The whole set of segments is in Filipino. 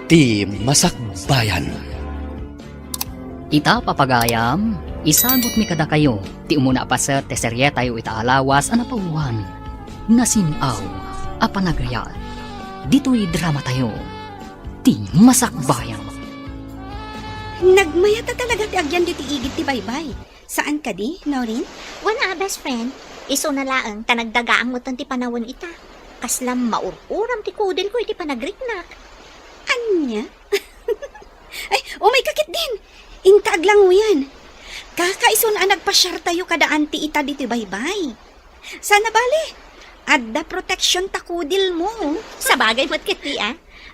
ti Masakbayan. Ita papagayam, isagot mi kada kayo, ti umuna pa sa teserye tayo itaalawas anapauwan. Nasinaw, apanagaya, dito'y drama tayo, ti Masakbayan. Nagmayata talaga ti agyan di ti igit ti baybay. Saan ka di, Norin? Wala, best friend. Iso na laang tanagdagaang mo ti panawon ita. Kaslam maururam ti kudel ko iti panagriknak. Anya? Ay, may kakit din. Intag lang mo yan. Kakaiso na nagpasyar tayo kadaan ti ita di ti baybay. Sana bali, adda protection takudil mo. Sa bagay mo't kiti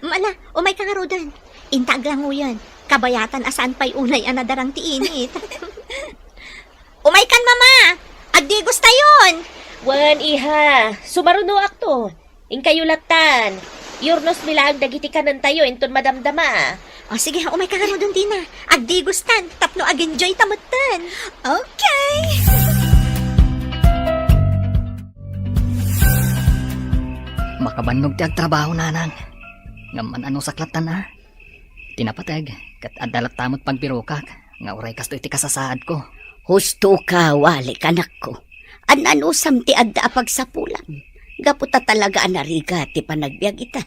Mala, umay ka nga rodan. Intag lang mo yan. Kabayatan asaan pa'y unay anadarang ti init. Umay kan, mama! Agdi gusta yun! Wan, iha. Sumaruno akto. Ingkayo latan. Yurnos milaag dagiti kanan tayo inton madamdama. O sige, umay ka nga rodan din Agdi gustan, tapno ag-enjoy tamutan. Okay. Makabannog ti agtrabaho nanang. Ngaman ano saklatan Tinapatag, kat adalat tamot pagbirokak. Nga uray kasto iti kasasaad ko. Husto ka, wali kanak ko. Anusam ti adda apagsapulan. Gaputa talaga anariga ti panagbiag ita.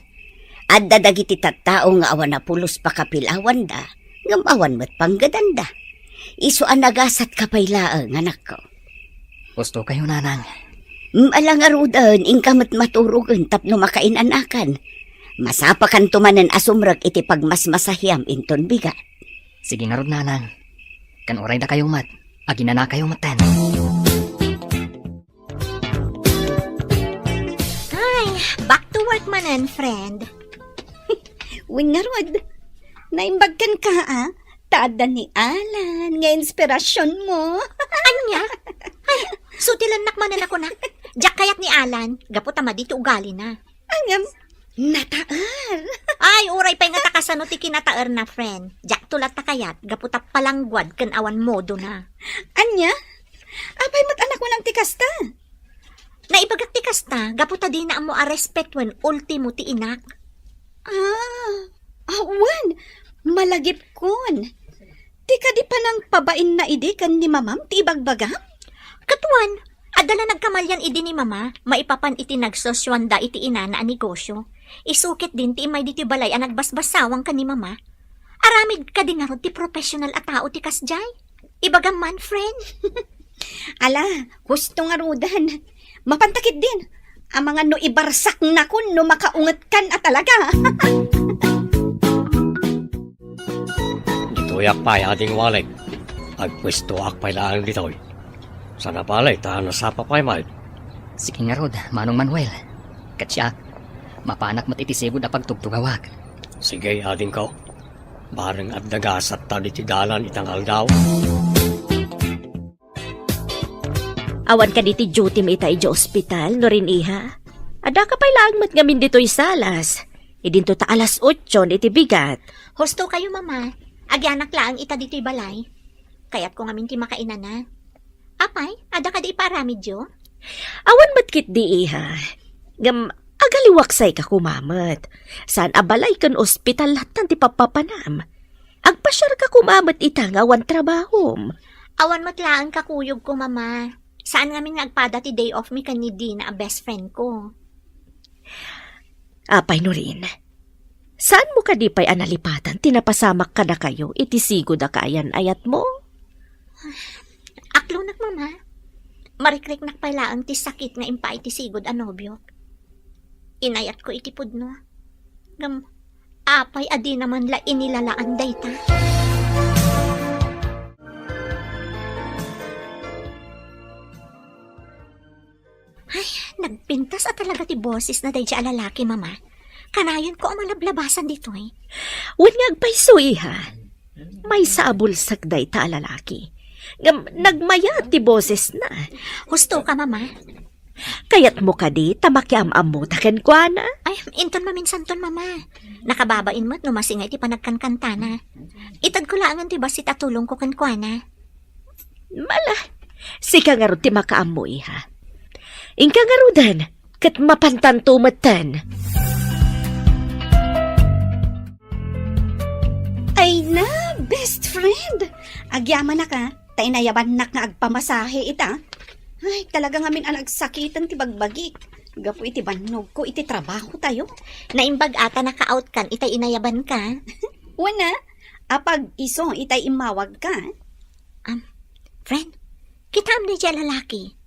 Adda dagiti tattao nga awan na pulos pakapilawan da. Ngamawan mo't panggadanda. Iso anagasat kapaylaang anak ko. Gusto kayo nanang. Alang arudan, ingkamot maturugan tapno makainanakan. Masapakan tumanan asumrag iti pagmasmasahiyam inton bigat. Sige nga rod nanang. Kan oray na kayo mat. Agina na kayo matan. Ay, back to work manan, friend. Wingarod, naimbagkan ka Tada ni Alan, nga inspirasyon mo. Anya? Ay, sutilan nakmanan ako na. Diyak kayat ni Alan, gaputama dito ugali na. Angam, nataar. Ay, uray pa'y nga takasano ti kinataer na, friend. Diyak tulat ta kayat, gaputap palangguad kan awan modo na. Anya? Apay mat anak mo ng tikasta. Naibagat ti kasta, gaputa din na mo a respetwen ultimo ti inak. Awan, malagip kon. Ti ka di pa nang pabain na ide kan ni mamam ti ibagbagam? Katuan, adala nagkamalyan idi ni mama, maipapan iti nagsosywanda iti ina na negosyo. Isukit din ti imay diti balay ang nagbasbasawang ka ni mama. Aramid ka din nga ron ti professional at tao ti kasjay. Ibagam man, friend. Ala, gusto nga rudan. Mapantakit din. Ang mga no ibarsak na kun no makaungat kan talaga. Dito'y akpay ating walay. Agpwesto akpay lang dito'y. Sana palay, tahan na sapa pa'y mahal. Sige nga rod, Manong Manuel. Katsyak, mapanak mat itisigod na pagtugtugawak. Sige, ating ko. Bareng at dagasat tali ti dalan itang aldaw. Awan ka diti duty mo ita ija ospital, no rin iha. Ada ka pa'y langmat ngamin dito'y salas. Idinto ta alas 8 iti bigat. Husto kayo, mama. Agyanak laang ita dito'y balay. Kaya't ko ngamin ti makainan na. Apay, ada ka di paramidyo? Awan matkit di iha. Agaliwaksay ka kumamat. Saan abalay kan ospital latan ti papapanam. Agpasyar ka kumamat ita nga awan trabahom. Awan matlaang kakuyog ko, mama. Saan ngamin nagpada ti day off mi kanidi na a best friend ko? Apay no rin. Saan mo ka di pa'y analipatan tinapasamak ka na kayo itisigo da kayan ayat mo? Aklo nak, mama. Marikrik nak palaang ti sakit nga impa iti sigod anobyok. Inayat ko iti pudno. Apay adi naman la inilalaan dayta. Ay, nagpintas at talaga ti boses na day siya lalaki, mama. Kanayon ko ang malablabasan dito Unyag pa'y suiha. May sabulsak day ta lalaki. Nagmaya ti boses na. Husto ka, mama. Kayat mo ka di, tamakiam-am mo taken kwa na. Ay, inton maminsanton, mama. Nakababain mo't numasingay ti panagkankanta na. Itad ko laangan ti basit at tulong ko kankwa na. Mala, sika nga ro ti makaam mo iha. Ingka nga ro dan, kat mapantantumatan. Wana, best friend. Agyaman na ka, tay nayaban nak nga agpamasahe ita. Ay, talaga ngamin ang nagsakitan ti bagbagik. Gapo iti banog ko, iti trabaho tayo. Naimbag ata naka-out kan, itay inayaban ka. Wana, apag iso itay imawag ka. Friend, kitam na dyan lalaki.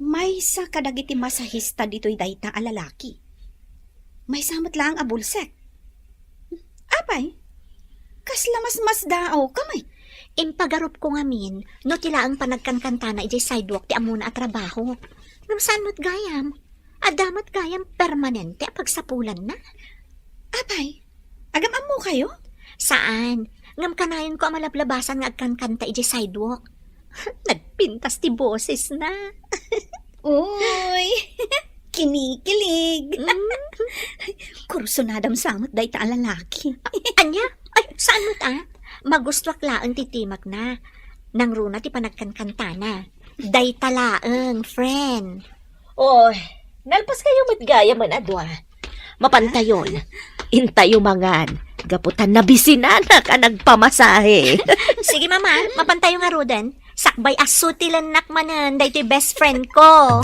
May sa kadagiti masahista dito'y dayta a lalaki. May samot lang a bulsek. Apay, kasla mas dao kamay. Impagarup ko ngamin, no tila ang panagkankanta na iti sidewalk ti amuna at trabaho. Ngam saan mo't gayam? Adamat gayam permanente pagsapulan na. Apay, agam mo kayo? Saan? Ngam kanayon ko ang malablabasan nga agkankanta iti sidewalk. Nagpintas ti boses na. Uy, kinikilig. Kurso nadam samot dayta a lalaki. Anya? Ay, saan mo't Magustwak laang titimag na. Nang runa ti panagkankanta na. Day talaang, friend. Oy, nalpas kayo matgaya man adwa. Mapantayon. Intayo mangan. Gaputan na bisinanak ang nagpamasahe. Sige mama, mapantayo nga roden. Sakbay asutilan nakmanan, day ti best friend ko.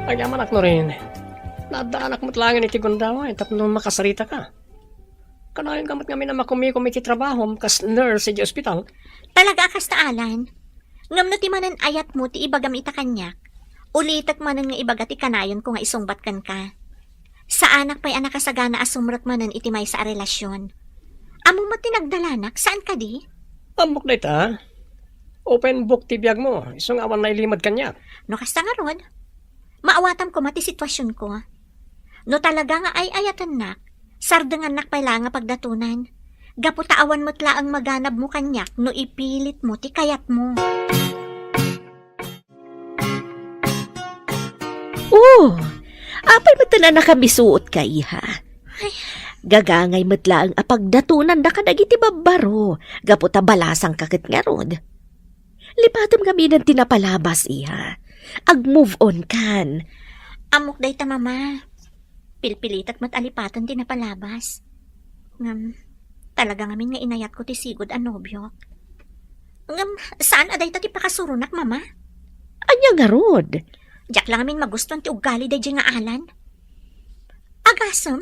Agyaman ak no rin. Nadaanak mo't langin iti gundawa, tapno makasarita ka. Kanayon kamat kami na makumikom iti trabaho, kas nurse iti ospital. Talaga kas taalan. Ngam no ti manan ayat mo ti ibagam ita kanyak. Ulitak manan nga ibaga ti kanayon ko nga isungbat kan ka. Sa anak pa'y anak kasagana asumrat manan iti may sa relasyon. Amo mo tinagdalanak, saan ka di? Amok na ita. Open book ti biyag mo, isong awan na ilimad kanya. No kasta nga ron. Maawatam ko mati sitwasyon ko. No talaga nga ay ayatan nak, sardangan nak pala nga pagdatunan. Gaputaawan mo't laang maganab mo kanyak no ipilit mo ti kayat mo. Apay matanan na kami suot ka, iha. Gagangay matla ang apagdatunan da kadagiti babaro. Gaputa balasang kakit nga rod. Lipatom kami ng tinapalabas, iha. Ag-move on kan. Amok day ta mama. Pilpilit at matalipatan din na palabas. Ngam, talaga ngamin nga inayat ko ti sigod a nobyo. Ngam, saan aday ta ti pakasurunak mama? Anya nga rod? Diyak lang amin maguston ti ugali day nga alan. Agasam,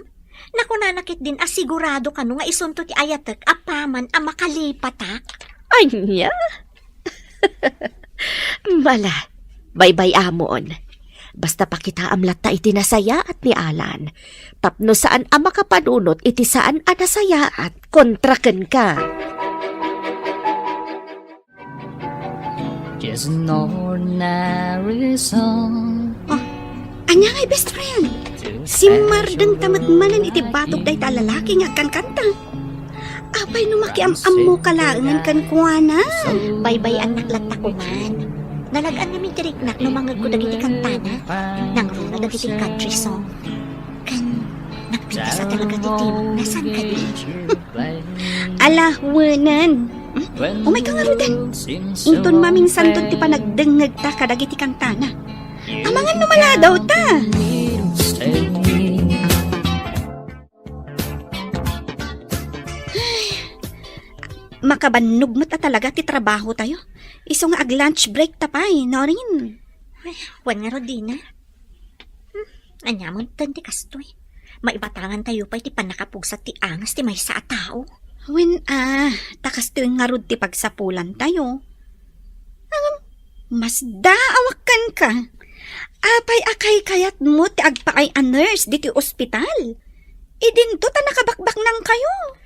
nakunanakit din asigurado ka no nga isunto ti ayatek apaman a makalipatak. Anya? Mala, bye-bye amon. Basta pakita amlat ta iti nasaya at ni Alan. Tapno saan ang makapanunot iti saan ang nasaya at kontraken ka. Just an ordinary song. Anya ngay best friend. Si Mardeng tamatmanan iti batok day ta lalaki nga kankanta. Apay numaki am mo kalaangan kan kuana. Bye-bye ang naklata ko man. Nalagaan namin tiriknak no mangag ko dagiti kantana. Nang runa dagiti country song. Kan, nagpintas sa talaga ti timog. Nasaan ka di? Alawanan. Umay ka nga roden. Inton maming santon ti panagdengeg ta kadagiti kantana. Amangan numala daw ta. Makabannog mo ta talaga ti trabaho tayo. Iso nga ag-lunch break tapay, no rin. Wan nga Rodina. Anyamon tanti kastoy. Maibatangan tayo pa iti panakapugsat ti angas ti may sa tao. Wen takas to nga rod ti pagsapulan tayo. Mas daawakan ka. Apay akay kayat mo ti agpaay a nurse di ti ospital. Idinto ta nakabakbak nang kayo.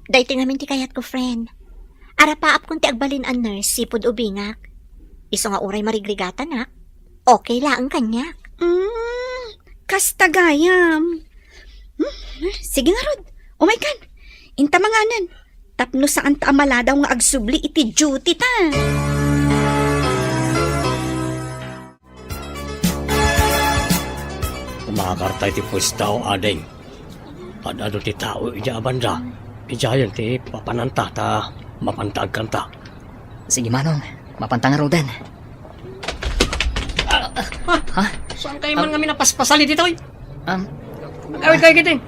Dahiti namin ti kayat ko, friend. Arapaap kung ti agbalin a nurse, sipod ubingak. Iso nga uray marigrigata nak. Okay lang kanyak. Kastagayam. Sige nga rod. Umay kan. Inta manganan. Tapno saan ta amala daw nga agsubli iti duty ta. Makakartay ti pwestaw adeng. Padado ti tao ija abanda. Ijayan ti papananta ta mapantag kanta. Sige manong, mapantang rodan. Saan kayo man kami napaspasali dito? Awit kayo kiting.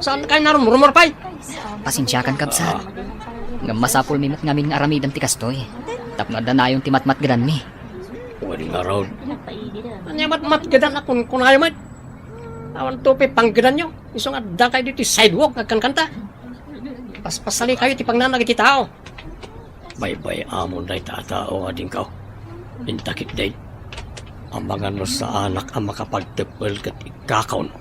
Saan kayo naroon? Murmur pa'y? Pasensyakan kabsat. Nga masapul mimit ngamin nga aramidan ti kastoy. Tapno da na yung timatmat gadan mi. Pwede nga raw. Mat gadan akong kunayo mat. Awan tupi panggadan nyo. Iso nga da kayo dito sidewalk agkan kanta. Paspasali kayo ti pangnanag iti tao. Bay-bay amon day tatao nga din ka. Intakit day. Ambangan mo sa anak ang makapagtepel kat ikakaw no.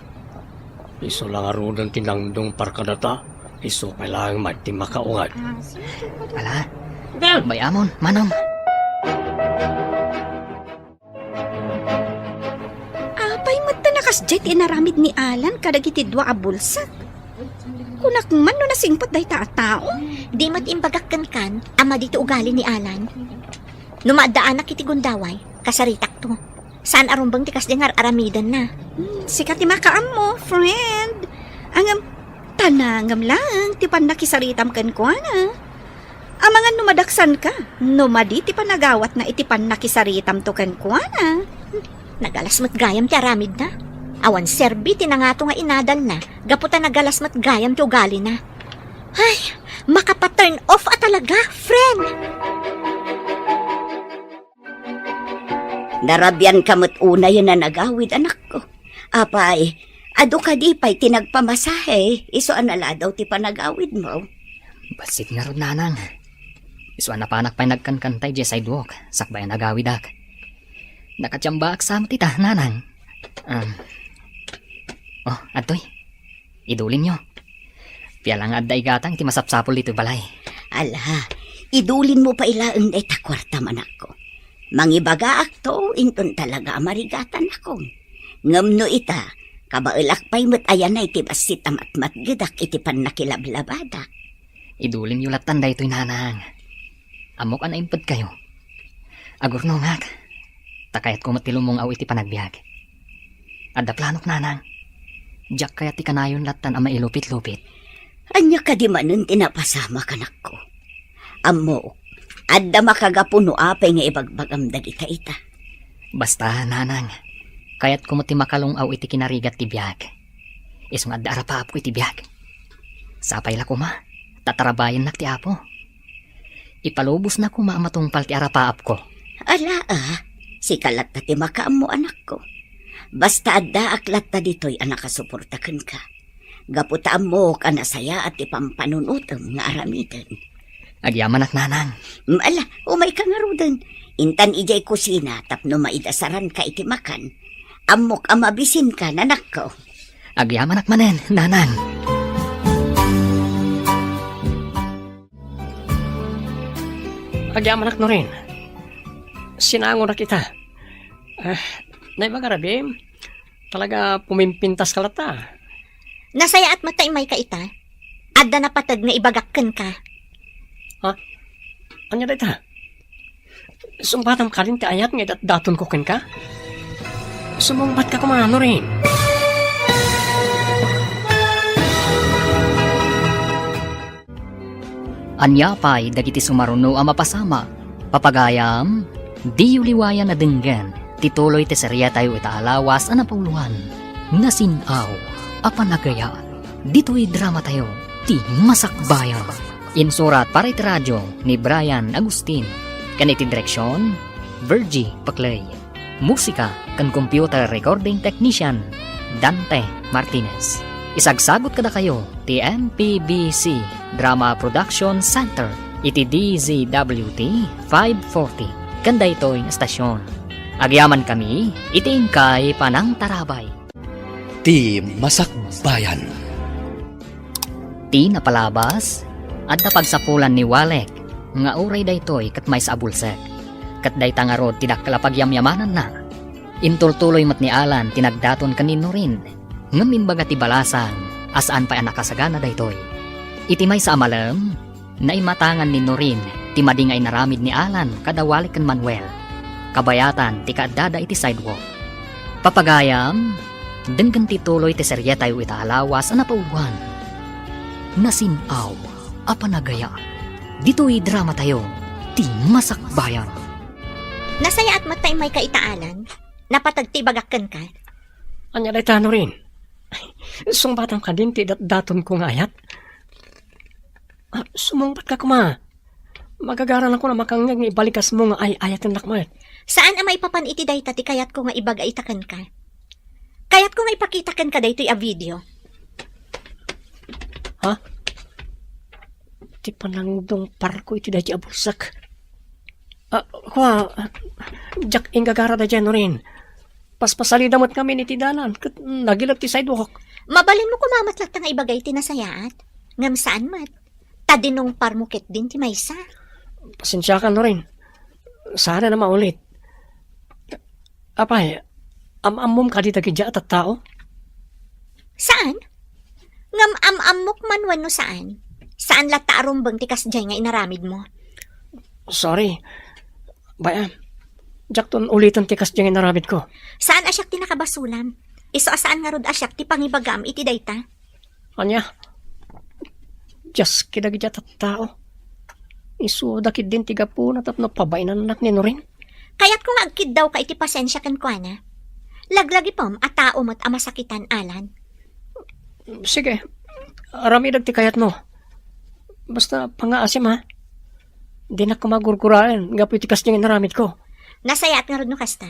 Iso lang arudan tinangdong parkadata. Iso kailangan mati makaungat. Ala, bay amon, manam. Apay mata nakasjet inaramid ni Alan kadagiti dua a bulsa. Kunak man no nasingpot day tao. Di mat imbagakkan kan, ama dito ugali ni Alan. Numaadaan na kiti gundaway, kasaritak to. Saan arumbang tikas dengar aramidan na. Sikat ti makaam mo, friend. Angam tanangam lang ti pan nakisaritam ken kuana. Amangan numadaksan ka. Numadi ti panagawat na iti pan nakisaritam to ken kuana. Nagalas mat gayam ti aramid na. Awan serbi tinangato nga inadal na. Gaputa nagalas mat gayam ti ugali na. Ay, makapa-turn off talaga, friend. Narabyan kamot una yun na nagawid, anak ko. Apay, ado ka di pa'y tinagpamasahe. Iso anala daw ti panagawid mo. Basit nga ron nanang. Iswa na panak pa'y nagkankantay di sidewalk. Sakbay nagawidak. Nakatsamba aksam tita, nanang. Atoy. Idulin nyo. Pialang adday gatang ti masapsapol dito balay. Ala, idulin mo pa ilaang day takwarta manak ko. Mangibaga akto, inton talaga marigatan ako. Ngamno ita, kabailak pa'y mat ayan na iti basit amat gidak iti pan nakilablabada. Idulin nyo latan da ito'y nanang. Amok an impad kayo. Agurno ngak. Takayat ko matilumong aw iti panagbiag. Adda planok nanang. Diyak kaya ti kanayon latan ama ilupit-lupit. Anya ka di manun tinapasama kanak ko. Amo, adda makagapuno apay nga ibagbagam dagita ita. Basta nanang. Kayat ko mati makalong aw iti kinarigat ti biag. Isong adda arapaap ko iti biag. Sapay la kuma. Tatarabayan nak ti apo. Ipalubos na kuma matungpal ti arapaap ko. Ala si kalat na ti makaam mo anak ko. Basta adda aklat ta dito'y anak kasuportakan ka. Gaputaan mo ka nasaya at ipampanunutang nga aramidan. Agyaman ak nanang. Ala, umay ka nga rudan. Intan ijay kusina tapno maidasaran ka iti makan. Amok amabisin ka nanak ko. Agyaman ak manen, nanang. Agyaman ak no rin. Sinangon na kita. Naibagarabi, talaga pumimpintas ka lata. Nasaya at matay may kaita. Adda na patag na ibagakkan ka. Anya dita? Sumbatam ka rin ti ayat nga daton ko ken ka? Sumumbat ka kumano rin. Anya pa'y dagiti sumaruno ang mapasama. Papagayam, di uliwayan na denggan. Tituloy ti serya tayo itaalawas ang napuluhan. Nasinaw, apanagaya. Dito'y drama tayo, ti masakbayan. Insurat para iti radyo ni Brian Agustin. Kaniti direksyon, Virgie Paclay. Musika kan computer recording technician, Dante Martinez. Isagsagot kada kayo, ti MPBC Drama Production Center, iti DZWT 540. Kanda ito'y estasyon. Agyaman kami, iting kay Panang Tarabay. Ti Masakbayan. Ti napalabas, at napagsapulan ni Walek, nga uray daytoy kat may sa abulsek. Kat day tangarod tidak kalapagyamyamanan na. Intultuloy mat ni Alan tinagdaton kanino rin, ngamimbaga ti balasang, asaan pa nakasagana daytoy. Iti may sa amalam, naimatangan ni Norin, ti madingay naramid ni Alan kada Walek kan Manuel. Kabayatan ti kaadada iti sidewalk. Papagayam, denggan ti tuloy ti serya tayo itaalawas ang napauwan. Nasinaw, apanagaya. Dito'y drama tayo, ti masakbayan. Nasaya at matay may kaitaalan. Napatagtibagakkan ka. Anya dita no rin. Sumbatang ka din, ti daton ko nga ayat. Sumungbat ka kuma. Magagaran ako na makangag nga ibalikas mo nga ay ayat ng nakmat. Saan ang maipapan iti dayta ti kayat ko nga ibaga itakan ka? Kayat ko nga ipakitakan ka daytoy a video. Ha? Ti panangdong parko iti dahi abulsak. Jak ingagara da dyan rin. Paspasali damot kami ni tidanan. Nagilap ti sidewalk. Mabalin mo kumamatlat nga ibagay ti nasayaat. Ngam saan mat? Tadinong parmukit din ti maysa. Pasensya ka rin. Sana na maulit. Apay, amamom ka di tagidya at tao? Saan? Ngam amamok man no saan? Saan lata arumbang ti kasjay nga inaramid mo? Sorry. Baya, jakton ulitan tikas dyan naramid ko. Saan asyak ti nakabasulam? Iso asaan nga rod asyak ti pangibagam iti dayta? Anya, just kidagidya at tao. Isu dakid din tiga po na tapno pabainan anak ni rin. Kaya't kung agkid daw ka iti pasensya kan ko na. Laglagi pom at tao mo't amasakitan alan. Sige, arami ti kayat mo. Basta pangaasim ha. Di na ko magurguraan, gapu tikas niya naramid ko. Nasayat nga rod no kasta.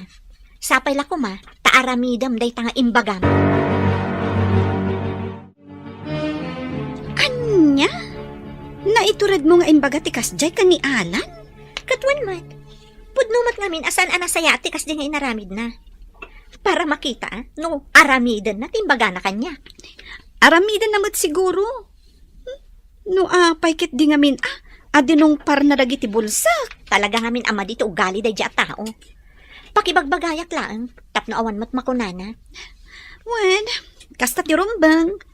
Sapay la ko ma, taaramidam day tanga imbagam. Anya? Naiturad mo nga imbaga ti kasjay ka ni Alan? Katwan mat, pudnumat ngamin asan anasayat ti kasdi nga inaramid na. Para makita, no, aramidan na timbaga na kanya. Aramidan namat siguro. No, paikit di ngamin, adinong par na dagiti bulsak. Talaga ngamin ama dito ugali day at tao. Pakibagbagayak lang, tapno awan mat makunana. Wen, kasta ti rumbang.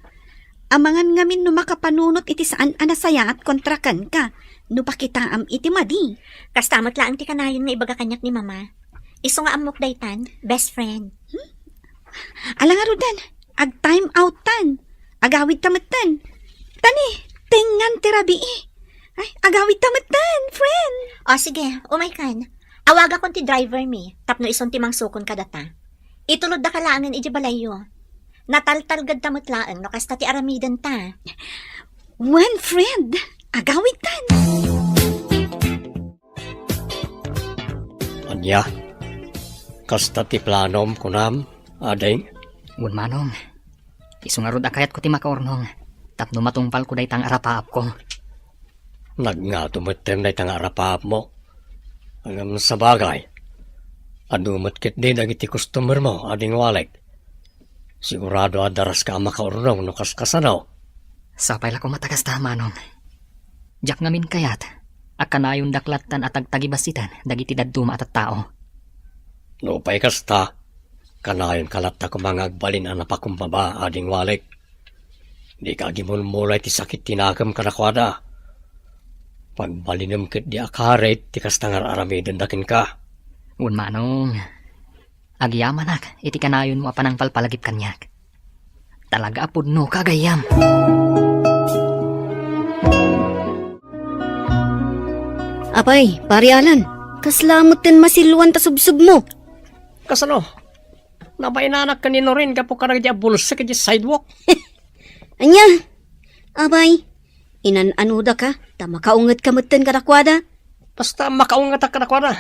Amangan ngamin no makapanunot iti saan anasayat kontrakan ka. No pakitaam iti madi. Kastamat lang ti kanayon nga ibaga kanyak ni mama. Iso nga amok daytan, best friend. Alang arudan, ag time outan. Agawid tamatan. Tani, tengan tirabi Ay, agawid tamatan, friend. O sige, umay-kan. Awaga kon ti driver mi, tapno ison ti mangsukon kadata. Itulod da kalangan iti balayo. Nataltalgad tamot laan no kasta ti aramidan ta. One friend, agawid tan. Anya, kasta ti planom kunam, ading. Gun manong, isungarod akayat ko ti makaornong. Tapno matungpal ko day tang arapaap ko. Nga tumatem na itang arapaap mo. Hanggang sa bagay. Anumatkit din ang iti customer mo, ading walek. Sigurado adaras ka makaurnong no kaskasanaw. Sapay la ko matakas ta, manong. Jak ngamin kayat, akanayon daklatan at agtagibasitan, dagiti daduma at tao. No pa'y kasta, kanayon kalata ko mga agbalin ang napakumbaba, ading walek. Di ka gimulmulay ti sakit tinagam kanakwada. Pagbalinam kit di akaret, ti kastangar aramidin dakin ka. Gun manong, agyamanak, iti kanayon mo apanang palpalagip kanyak. Talaga apod no kagayam. Apay, pari Alan, kaslamot ten masiluan ta subsub mo. Kasano? Nabainanak kanino rin kapo karag di abulsa ka di sidewalk. Anya, apay, inan-anuda ka, tamakaungat kamutan kadakwada. Basta makaungat ka nakwada.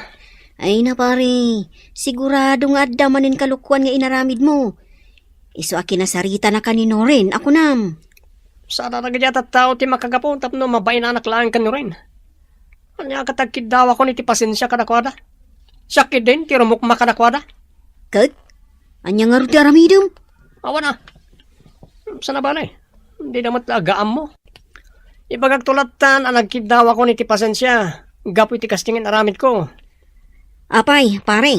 Ay na pare, sigurado nga adda manin kalukuan nga inaramid mo. Iso akinasarita na kanino rin, ako nam. Sana nagayat at tao ti makagapon tapno mabainanak lang kanino rin. Anya katagkid daw ako ni ti pasensya kadakwada. Sakit din, ti rumukma kadakwada. Kat, anya nga ruti aramidom. Awa na. Sana bale? Hindi naman agaam mo. Ibagag tulatan ang nagkid daw ako ni ti pasensya. Gapo iti kastingin aramid ko. Apay, pare,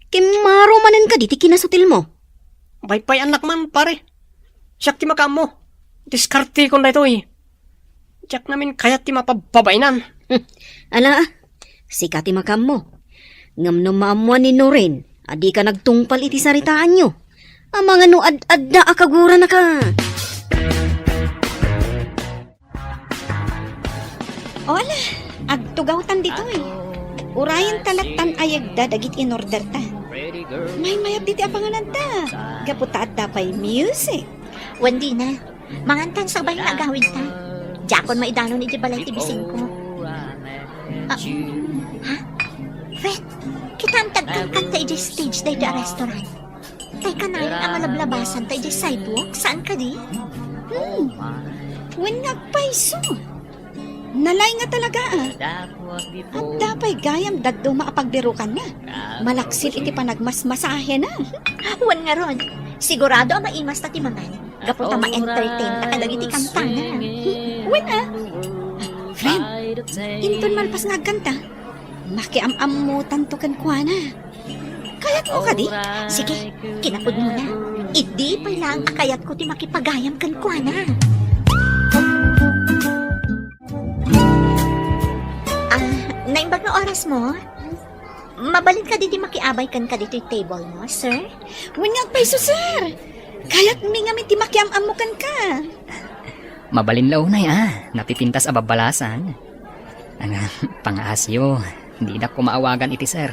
kimaro manin ka diti kinasutil mo. Paypay anak man, pare. Siyak ti makam mo. Diskarte ko na ito eh. Siyak namin kayat ti mapabainan. Ala, sikati makam mo. Ngam no maamuan ni Norin, adi ka nagtungpal iti saritaan nyo. Ang mga no ad-adda akagura na ka. Ola, agtugawtan dito Urayan talatan ayagda dagit in order ta. May mayap diti apanganan ta. Gaputa at dapay music. Wandi na. Mangantan sa bahay na agawid ta. Jakon maidano ni di balay tibising ko. Ha? Fred, kita ang tagkangkan tayo di stage tayo di restaurant. Tayo ka na ang malablabasan tayo di sidewalk. Saan ka di? When nga paiso. Nalay nga talaga At dapay gayam dagdo maapagbirukan na. Malaksil iti panagmasmasahe na. Wan nga ron. Sigurado ang maimas na timangan. Gaputa ma-entertain na kadag iti kanta na. When Friend, inton malpas nga kanta. Makiam-am mo tanto kan kuana. Kayat mo ka di? Sige, kinapod mo na. Idi pa lang kakayat ko ti makipagayam kan kwa na. Naimbag na oras mo? Mabalin ka di makiabay kan ka dito yung table mo, sir? When nga paiso, sir. Kayat mi nga ti makiam-am mo kan ka. Mabalin law na napipintas a babalasan. Ang pangasyo, hindi na ko maawagan iti sir.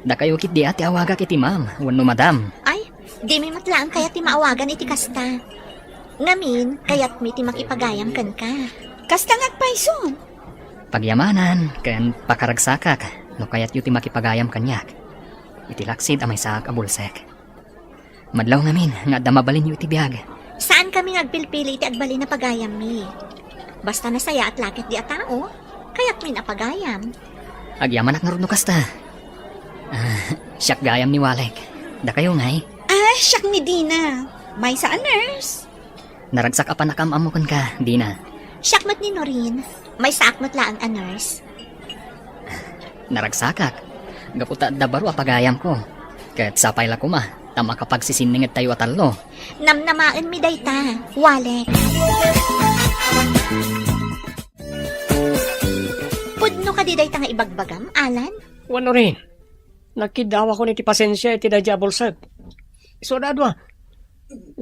Da kayo kit di ati awaga kiti ma'am, wano madam. Ay, di may matlaan kaya ti maawagan iti kasta. Ngamin, kayat mi ti makipagayam kan ka. Kasta nga paiso. Pagyamanan, kan pakaragsakak, no kayat yu ti makipagayam kanyak. Iti laksid amay sak abulsek. Madlaw namin, nga da mabalin yu iti biyag. Saan kami nagpilpili iti agbali na pagayam mi? Basta nasaya at lakit di a tao, kayat mi napagayam. Agyamanak nga runo kasta. Siyak gayam ni Walek. Da kayo ngay. Siyak ni Dina. May sa nurse. Naragsak apa nakamamukan ka, Dina. Siyakmat ni Norin, may saakmat laang a nurse. Naragsakak. Gaputa da baro apagayam ko. Kat sapay la kuma, tama kapag sisiningit tayo atalo. Namnamaan mi dayta, Walek. Pudno ka di dayta nga ibagbagam, Alan? Wano rin. Nakidawa ko ni ti pasensya iti dadya bulsag. So dadwa.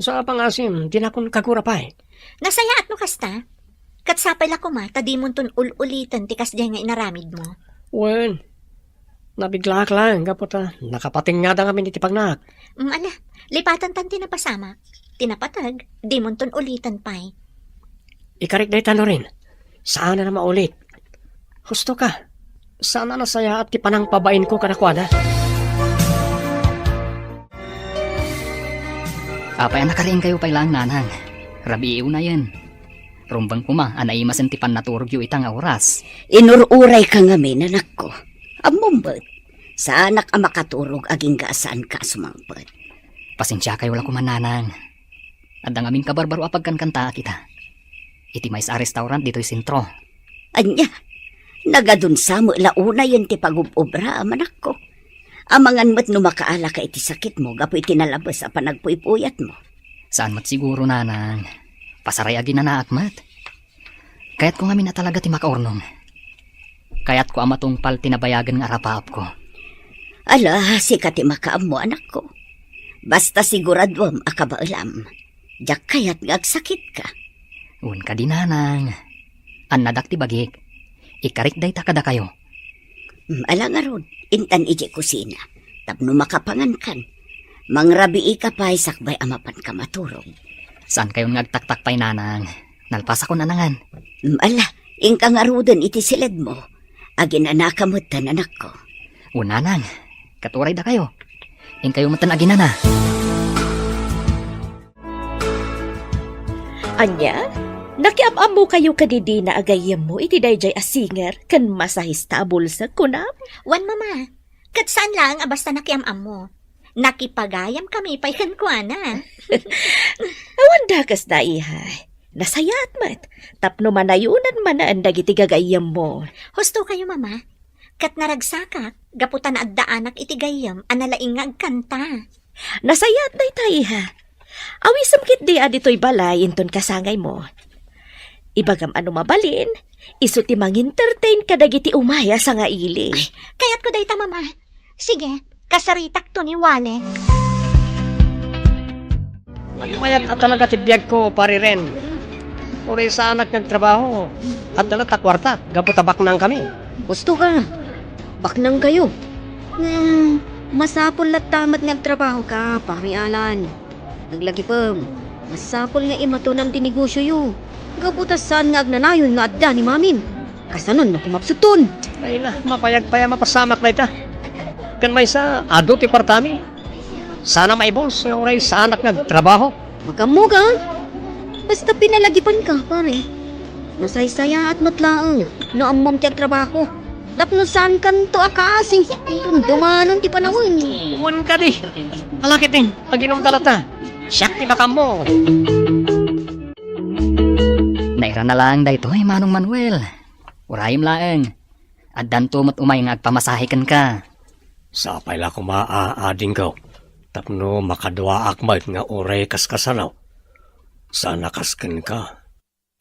Sa pangasim, di na akong kagura pa Nasayaat mo kasta? Katsapay la kuma, tadi mo ton ulitan tikas diyan nga inaramid mo. Wen, nabiglak lang, gaputa. Nakapating nga da kami ni ti pagnak. Ala, lipatan tan tinapasama. Tinapatag, di mo ton ulitan pa'y. Ikarik na itano rin. Saan na maulit? Husto ka. Sana nasaya at ti panang pabain ko kanakwada. Apay nakariing kayo pailang nanang. Rabi na yan. Rumbang kuma, anay masantipan na turgyo itang oras. Inururay ka ngamin, anak ko. Amumbet. Sa anak ang makaturog aging gaasaan ka sumangpet. Pasensya kayo la kumananang. At ang aming kabarbaro apagkankanta kita. Iti may sa restaurant dito'y sentro. Anya, nagadun sa mo launa yun ti pag-ubra, anak ko. Amangan mo't numakaala ka iti sakit mo, gapo itinalabas a panagpuypuyat mo. Saan mat siguro nanang? Pasaray agi na naakmat. Kaya't ko nga na talaga ti makaurnong. Kaya't ko amatong pal tinabayagan nga arapaap ko. Ala, sikati makaam mo, anak ko. Basta siguradwam akabaalam. Diyak kaya't ngagsakit ka. Un ka di nanang. Anadak ti bagik. Ikarik day takada kayo. Ala nga ron, intan iji kusina. Tapno makapangan kan. Mangrabi ka pa'y sakbay amapan ka maturog. Saan kayo ngagtaktak pa'y nanang? Nalpas ako nanangan. Ala, ingka nga rudan iti silid mo. Agin anakamutan, anak ko. Nanang, katuray da kayo. Ing kayo matan aginana. Anya, nakiam-am mo kayo kadidi na agayam mo iti dayjay a singer kan masahista bulsa kunam. Wan mama, kat saan lang basta nakiam-am mo? Nakipagayam kami pa'y kankwana. Awan dakas na ihay. Nasayat mat. Tapno manayunan man na ang dagiti gagayam mo. Husto kayo mama, kat naragsakak, gaputan na addaanak iti gayam, analaing nga agkanta. Nasayat na itay ha. Awisam kit di adito'y balay inton kasangay mo. Ibagam ano mabalin, iso ti mang-entertain kadagiti umaya sa nga ili. Kaya't ko dayta mama. Sige, kasaritak to ni Wale. Mayat at talaga tibiyag ko, pari ren. Uri sa anak nagtrabaho. At dala takwarta, gaputabak nang kami. Gusto ka. Baknang kayo. Masapol lat tamat nga trabaho ka, pamialan. Naglagi pa, masapol nga imatunam ti negosyo yu. Gabutasan nga agnanayon nga adda ni mamin. Kasanon mo kumapsuton. Ay na, mapayag-paya mapasamak na ita. Kan may sa ado ti partami. Sana may boss yung ray sa anak nagtrabaho. Magamo ka. Basta pinalagipan ka, pare. Nasaysaya at matlaang. Naamam ti trabaho. Tapno saan kan to akasing. Dumanon ti panahon. Uwan ka di. Alakit din, pag-inom talata. Siyak ti baka mo. Naira na lang daytoy Manong Manuel. Urayim laeng. At danto mo't umay nga agpamasahikan ka. Sapay la ko maaading ko. Tapno makadwa akmat nga oray kaskasanaw. Sana kasken ka.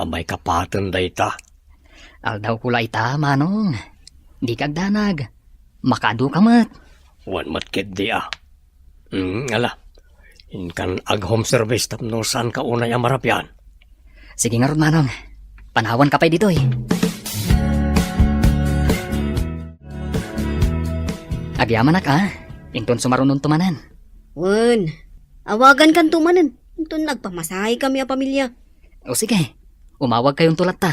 Amay kapatan dayta. Aldaw kula ita, Manong. Di kagdanag. Makado ka mat. Wan matkit di ah. Ala. Inkan ag home service tapno saan ka unay ang marapyan. Sige nga ron, Manong. Panawan ka pa'y dito eh. Agyaman na ka. Inton sumarunong tumanan. Wan, awagan kan tumanan. Ito nagpamasahay kami a pamilya. O sige, umawag kayong tulat ta.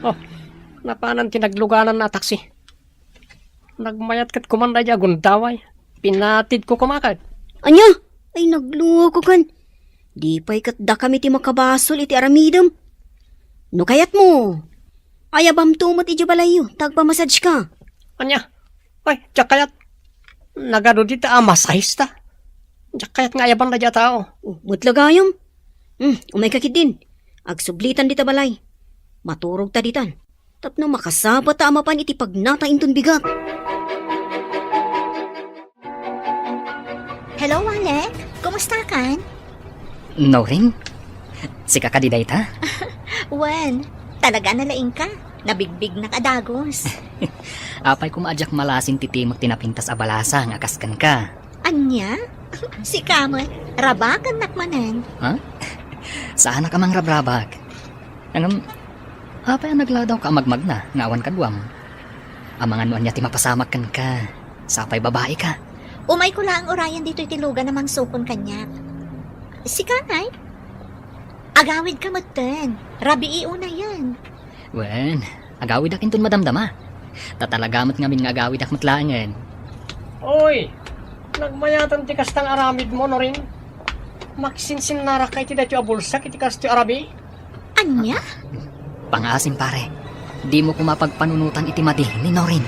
Oh, napanan tinagluganan na taksi. Nagmayat kat kumanda dya gundaway. Pinatid ko kumakad. Anya? Ay nagluko kan. Di pa'y katda kami ti makabasol iti aramidam. No kayat mo. Ayabam tumot iti balayo. Tagpamassage ka. Anya? Ay, tiyak kayat. Nagado dita masahis ta. Tiyak kayat nga ayaban na dya tao. Oh, mutlagayom. Umay kakit din. Agsublitan dita balay. Maturog ta ditan. Tapno makasaba ta amapan iti pagnata intun bigat. Hello, Alec. Kumusta kan? No rin? Sika ka di dayta? Wen, talaga nalaing ka. Nabigbig na kadagos. Apay kumaadyak malasin titimot tinapintas abalasa nga kaskan ka. Anya? Si Kamoy, rabakan nakmanan. Saan ka mang rabrabag? Apay ang nagladaw ka magmag na, ngawan kadwam. Amangan nuan niya ti mapasamak kan ka. Sapay babae ka. Umay ko lang orayan dito itilugan namang sukon kanya. Si Kanay? Agawid ka magten. Rabi iuna yan. Wen, agawid akin tun madamdama. Tatalagamat ngamin nga agawid ak matlaangan. Oy, nagmayatan ti kastang aramid mo no rin. Maksinsin narak kay ti dati abulsak iti kasto arabi. Anya? Pangasim pare, di mo kumapagpanunutan iti madi ni Norin.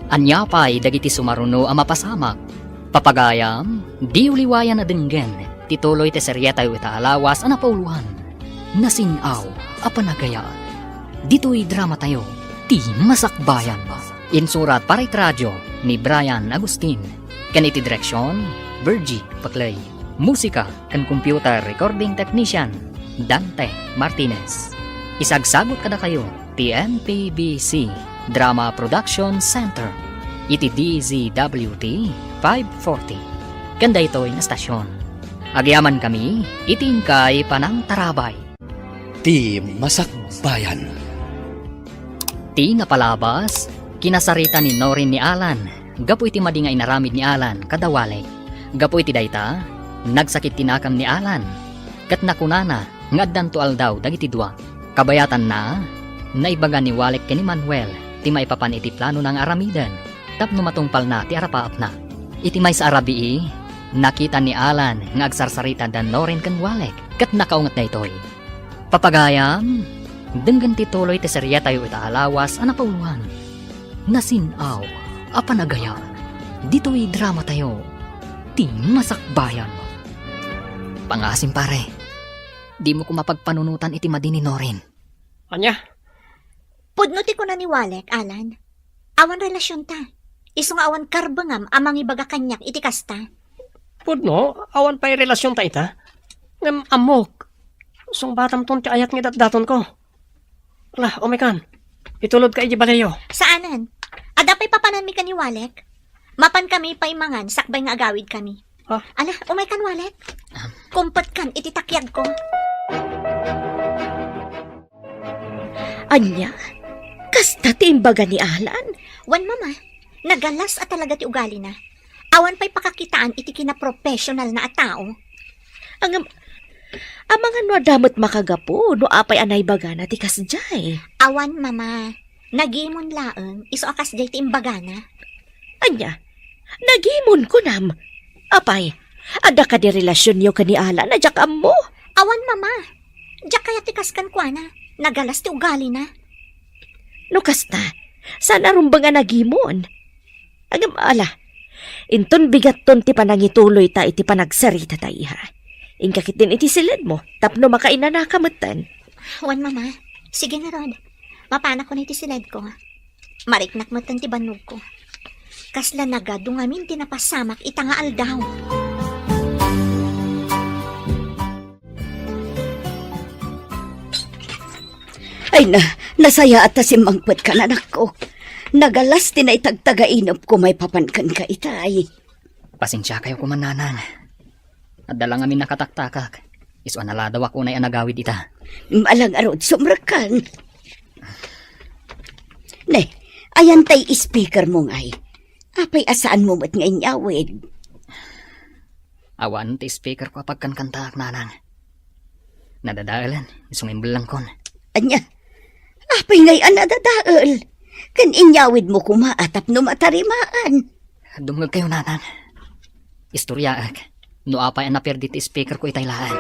Anyapay dagiti sumaruno ang mapasamak. Papagayam, di uliwayan na denggen. Tituloy te seryetay ita alawas ang napauluhan. Nasinaw, apanagaya. Dito'y drama tayo, ti masakbayan. Insurat para radyo ni Brian Agustin. Kaniti direksyon, Virgie Paclay. Musika kan computer recording technician, Dante Martinez. Isagsagot kada kayo, ti NPBC Drama Production Center. Iti DZWT 540. Kanda ito'y na stasyon. Agyaman kami, itingkay panang tarabay. Ti Masakbayan. Ti napalabas, kinasarita ni Norin ni Alan. Gapu iti madingay naramid ni Alan, kadawalay. Gapu iti dayta, nagsakit tinakam ni Alan. Kat nakunana, ngaddan to aldaw dagiti dua. Kabayatan na, naibaga ni Walek ken ni Manuel, ti maipapan iti plano ng aramidan. Tapno matungpal na ti arapaap na. Iti may sa arabii, nakita ni Alan nga agsarsarita dan Norin ken Walek, kat nakaungat na ito'y. Papagayam, denggan tituloy ti serya tayo ita alawas ang napauluhan. Nasinaw, apanagaya, dito'y drama tayo, ti masakbayan. Pangasim pare, di mo kumapagpanunutan iti madi ni Norin. Anya? Pudnuti ko na ni Walek, Alan. Awan relasyon ta. Iso nga awan karbangam amang ibaga kanyak iti kasta. Pudno, awan pa'y relasyon ta ita. Ngam amok. Sung batam ton ti ayat nga daton ko. Lah, omekan. Itulod ka iji balayo. Saanan? Adapay papanan mi ka ni Walek? Mapan kami pa imangan, sakbay nga agawid kami. Ha? Ala, umay kan walet. Kumpot kan ititakyag ko. Anya, kasta ti imbaga ni Alan. Wan mama, nagalas at talaga ti ugali na. Awan pa'y pakakitaan iti kina-professional na at tao. Ang mga no damot makagapo, no apay anay baga na ti kasjay. Awan mama, nagimon laeng, iso akas jay ti imbaga na. Anya, nagimon ko nam. Apay, ada ka di relasyon niyo kani Alan na jak mo. Awan mama, diyak kaya ti kaskan kwa na. Nagalas ti ugali na. No kasta, sana rumbang nga nagimon. Ala, inton bigat ton ti panangituloy ta iti panagsarita ta iha. Ingkakit din iti silid mo, tapno makainanakamatan. Wan mama, sige na Rod. Mapana ko na iti silid ko. Mariknak mo ti banog ko. Kasla nagadungamin tinapasamak itangaal daw. Ay nasaya at si mangpet ka na nako. Nagalas tinaitagtaga-inop ko may papankan ka itay. Pasensya kayo kumananang. At dalang amin nakataktakak. Iso anala daw ako na anagawid ita. Malang arod sumrakan. Ne, ayan tay speaker mo ngay. Apay asaan mo mat ngay nyawid. Awan ti speaker ko apagkan kantaak nanang. Nadadaalan, isong imbelang kon. Anya, apay ngay anadadaal. Kan inyawid mo kumaatap no matarimaan. Dumag kayo nanang. Istoryaak, no apay ang naperdi ti speaker ko itaylaan.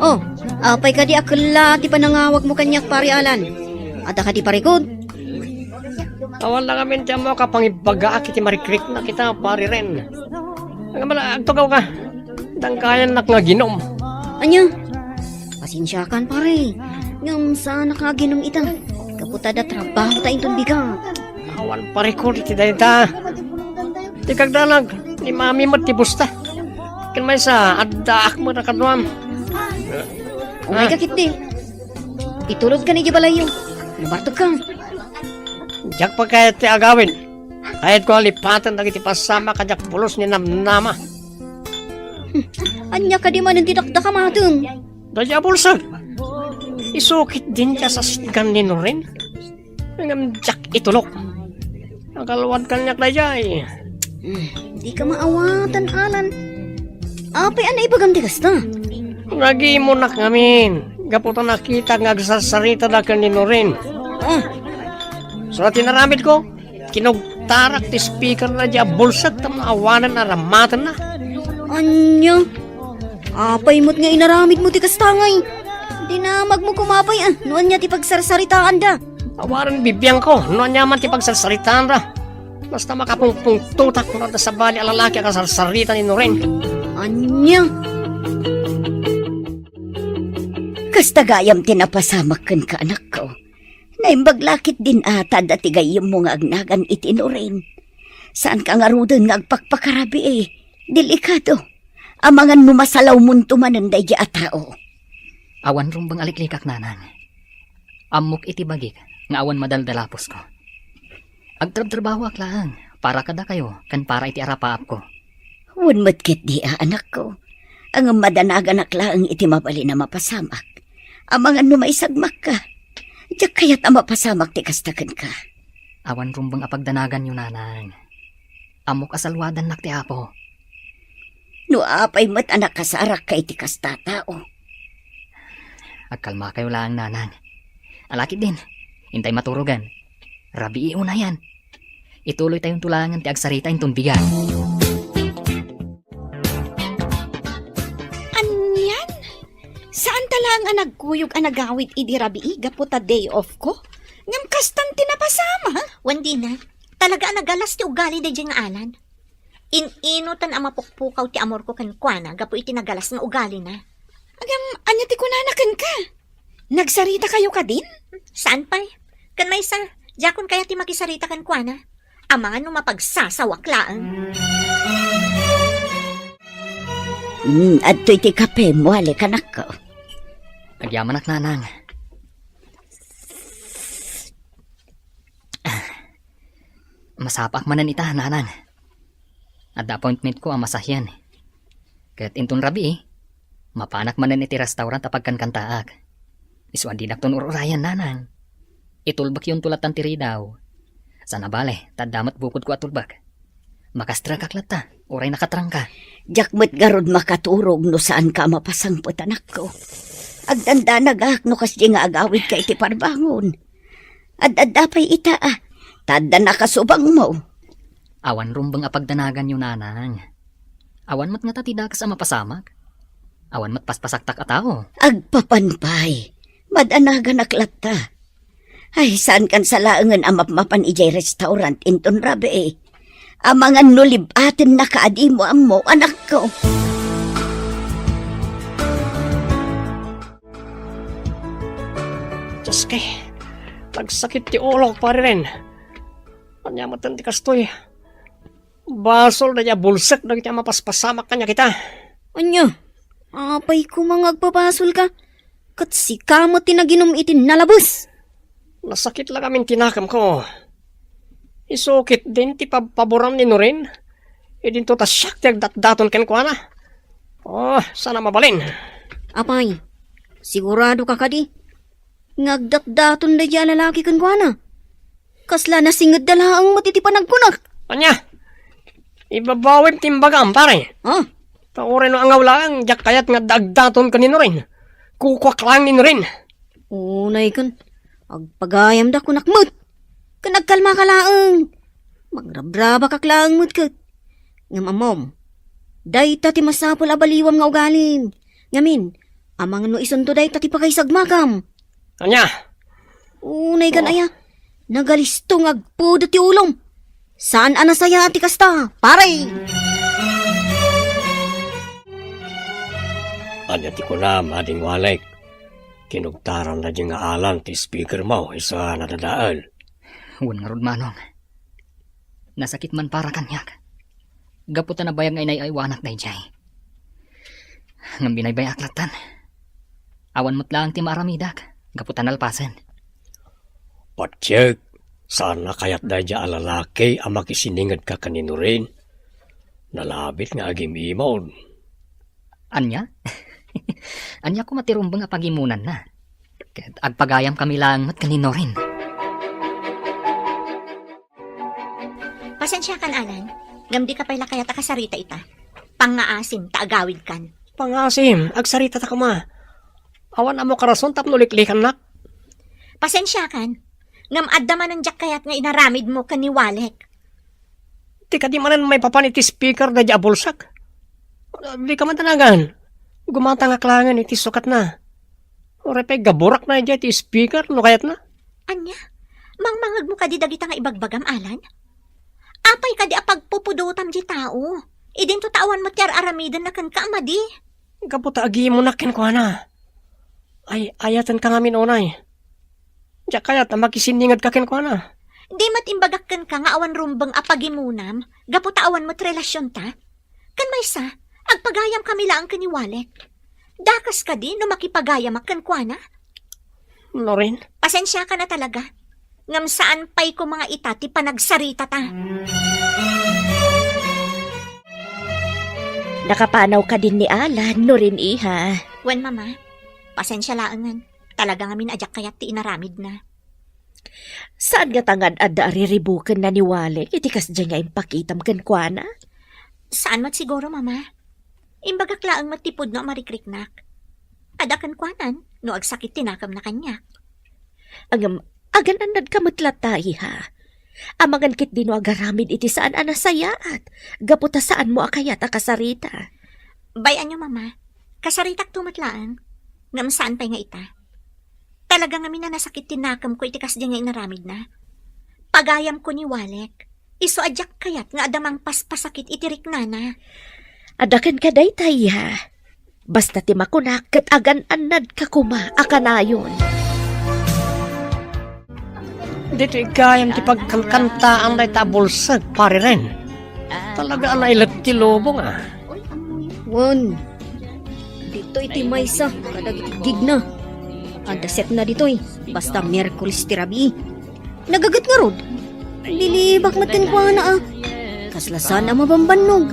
Oh, apay ka di akala ti panangawag mo kanyak pari Alan. Ada ka di parikod. Awan lang amin dyan mo kapangibaga kiti marikrik na kita pari ren. Ang mala, agtugaw ka. Dangkayan nak nga ginom. Anya, pasensyakan pare. Ngam sa nakaginom ita. Kaputada trabaho ta intong bigat. Awan parikod iti dayta. Ti kagdalag, ni mami mo ti busta. Kan may sa addaak mo na kanuam. Umay kakit di. Itulog ka ni Gibalayo. Lubartog ka. Jak pa kaya ti agawin. Kahit ko alipatan na iti pasama kajak pulos ni namnama. Anya ka di man ang tidakda ka matong. Daya bulsag. Isukit din siya sa sigan ni Norin. Ang jak itulok. Ang kalawad kanyak daya eh. Di ka maawatan, Alan. Apay anay bagam di kasta. Lagi mo na kamin. Gaputan nakita nga agsasarita na kan ni Norin. So tinaramid ko, kinugtarak ti speaker na dya bulsag tam na awanan na ramatan na. Anya, apay mo't nga inaramid mo ti kastangay. Dinamag mo kumapay noon niya ti pagsarsaritaan da. Awaran bibiyang ko, noon niya man ti pagsasaritaan ra. Basta makapungpung tutak mo na sa bali alalaki ang kasarsarita ni Norin. Anya, Kasta gayam tinapasamak kan ka anak ko. Naimbaglakit din ata dati gayam mo nga agnagan itinurin. Saan ka nga rudon nga agpakpakarabi eh. Delikado. Amangan mo masalaw munto mananday di atao. Awan rumbang aliklikak nanang. Amok iti bagik, nga awan madaldalapos ko. Agtrab-trabaho ak lang, para kada kayo, kan para iti arapaap ko. Huwag matkit di anak ko. Ang madanagan akla ang iti mabali na mapasamak. Amangan mo maisagmak ka. Diyak kaya't ang mapasamak ti kastakan ka. Awan rumbang apagdanagan yun nanang. Amok asalwadan nak ti apo. No apay mat anak kasarak ka iti kastatao. Agkalma kayo lang nanang. Alakit din, hintay maturugan. Rabi iuna yan. Ituloy tayong tulangan ti agsarita intong bigat. anyan? Saan talang ang nagkuyog ang nagawit idi rabii gaputa day off ko? Ngam kastan tinapasama. Wandi na, talaga nagalas ti ugali da dyan nga Alan. Ininutan ang mapukpukaw ti amor ko kan kuana, gapo iti nagalas nga ugali na. Agam, anya ti kunanakan ka? Nagsarita kayo ka din? Saan pa'y? Kan may sa, jakon kaya ti makisarita kan kuana. Amangan no mapagsasawaklaan. At iti kape mo, halik anak ko. Agyaman ak nanang. masapak manan ita, nanang. At appointment ko ang masahyan. Kahit inton rabi mapanak manan iti restaurant apag kantaak. Isuan di nakton ururayan, nanang. Itulbak yung tulatan tiri daw. Sana bale, tadamat bukod ko atulbak. Makastra kaklata, oray nakatrangka. Jakmet garod makaturog no saan ka mapasangpot anak ko. Agdanda nagahak no kasi nga agawid ka iti parbangon. Adapay ita tada nakasubang mo. Awan rumbang apagdanagan yung nanang. Awan mat nga tatidakas ang mapasamag. Awan mat paspasaktak atao. Agpapanpay. Madanagan aklata. Ay, saan kan sa laangan amapmapan ijay restaurant inton rabi Ang mga nulib atin nakaadi mo ang mo, anak ko. Diyos kay, nagsakit ti ulo pare rin. Anyamatan ti kastoy. Basol na niya bulsak na niya mapaspasamak kanya kita. Anya, apay ko mga agpapasol ka. Kat si kamo tinaginom itin nalabos. Nasakit lang kaming tinakam ko. Isukit din ti paboram ni Norin. Idin to tasyak ti agdatdaton ken ko na. Oh, sana mabalin. Apay, sigurado ka kadi. Ngagdatdaton na dyan lalaki kan kwa na. Kasla na singad dala ang matitipan nagkunak. Anya, ibabawim timbagam pare. Ah, Paurin no ang awlaan, jak kayat nga dagdaton ka ni Norin. Kukwak lang ni Norin. unay kan. Agpagayam da kunak mo't. Kanagkalma ka laang. Magrabraba ka laang mo't kat. Nga mamom, day tati masapol abaliwam nga ugalim. Ngamin, amang no isunto day tati pakaisagmakam. Anya, Unay kan aya. Nagalistong agpudo ti ulom. Saan anasaya ti kasta? Pare! anya ti kunam ading walek. Kinugtaran na di nga alang ti speaker mo isa nadadaan. Huwag nga rod manong. Nasakit man para kanyak. Gaputan na bayang ay naiwanak na ijay. Ngam binaybay aklatan. Awan mo't lang ti maramidak. Gaputan alpasan. Patsyak, sana kayat da dya alalaki ang makisiningad ka kanino rin. Nalabit nga agim imon. Anya? Anya ko matirumbang nga pagimunan na. Kahit agpagayam kami lang mat kanino rin. Pasensya kan, Alan. Gamdi ka pala kaya takasarita ita. Pangaasim, taagawid kan. Pangasim, agsarita ta ka ma. Awan amo karason tapno liklikan nak. Pasensya kan. Ngam adda man ang jak kayat nga inaramid mo kan ni Walek. Di ka di manan may papan iti speaker da dya bulsak. Di ka man tanagan. Gumata nga klangan iti sukat na. Orepay gaburak na dya iti speaker no kayat na. Anya, mangmangag mo ka di dagita nga ibagbagam, Alan? Apay ka di apagpupudutam di tao. Idin to tawan mo tiyar aramidan na kan ka amadi. Kaputa agi mo nakin ko na. Ay, ayatan ka ngamin onay. Diya kayat na makisiningad ka ken ko na. Di mat imbagakkan ka nga awan rumbang apagimunam, gaputa awan mo't relasyon ta. Kan may sa, agpagayam kami lang ka ni Walek. Dakas ka di no makipagayam akan kwa na. Norin? Pasensya ka na talaga. Ngam saan pa'y ko mga itati panagsarita ta. Nakapanaw ka din ni Alan, no rin iha. Wen mama, pasensya laangan. Talaga nga minadyak kayat ti inaramid na. Saan nga tangad adda ariribukan na ni Wale? Itikas dyan nga impakitam kan kwa na? Saan mat siguro mama? Imbagak laang matipod no marikriknak. Adakan kwanan, no agsakit tinakam na kanya. Agan anad ka matlatay ha. Amangan kit din no agaramid iti saan anasayaat. Gaputa saan mo akayat akasarita. Bayan nyo mama, kasaritak tumatlaan. Ngam saan pa'y nga ita? Talaga nga minanasakit tinakam ko itikas dyan nga inaramid na. Pagayam ko ni Walek, iso adyak kayat nga adamang paspasakit itirik na. Adakan ka day tay ha. Basta ti makunak kat agan anad ka kuma akanayon. Dito ikayam ti pagkankantaan na itabulsag pare rin. Talaga ang nailat ti lobo nga. Wan, dito iti maysa, kadag iti gig na. Ada set na dito basta Miyerkules ti rabi. Nagagat nga rod. Lilibak matin ko na Kaslasan na mabambanog.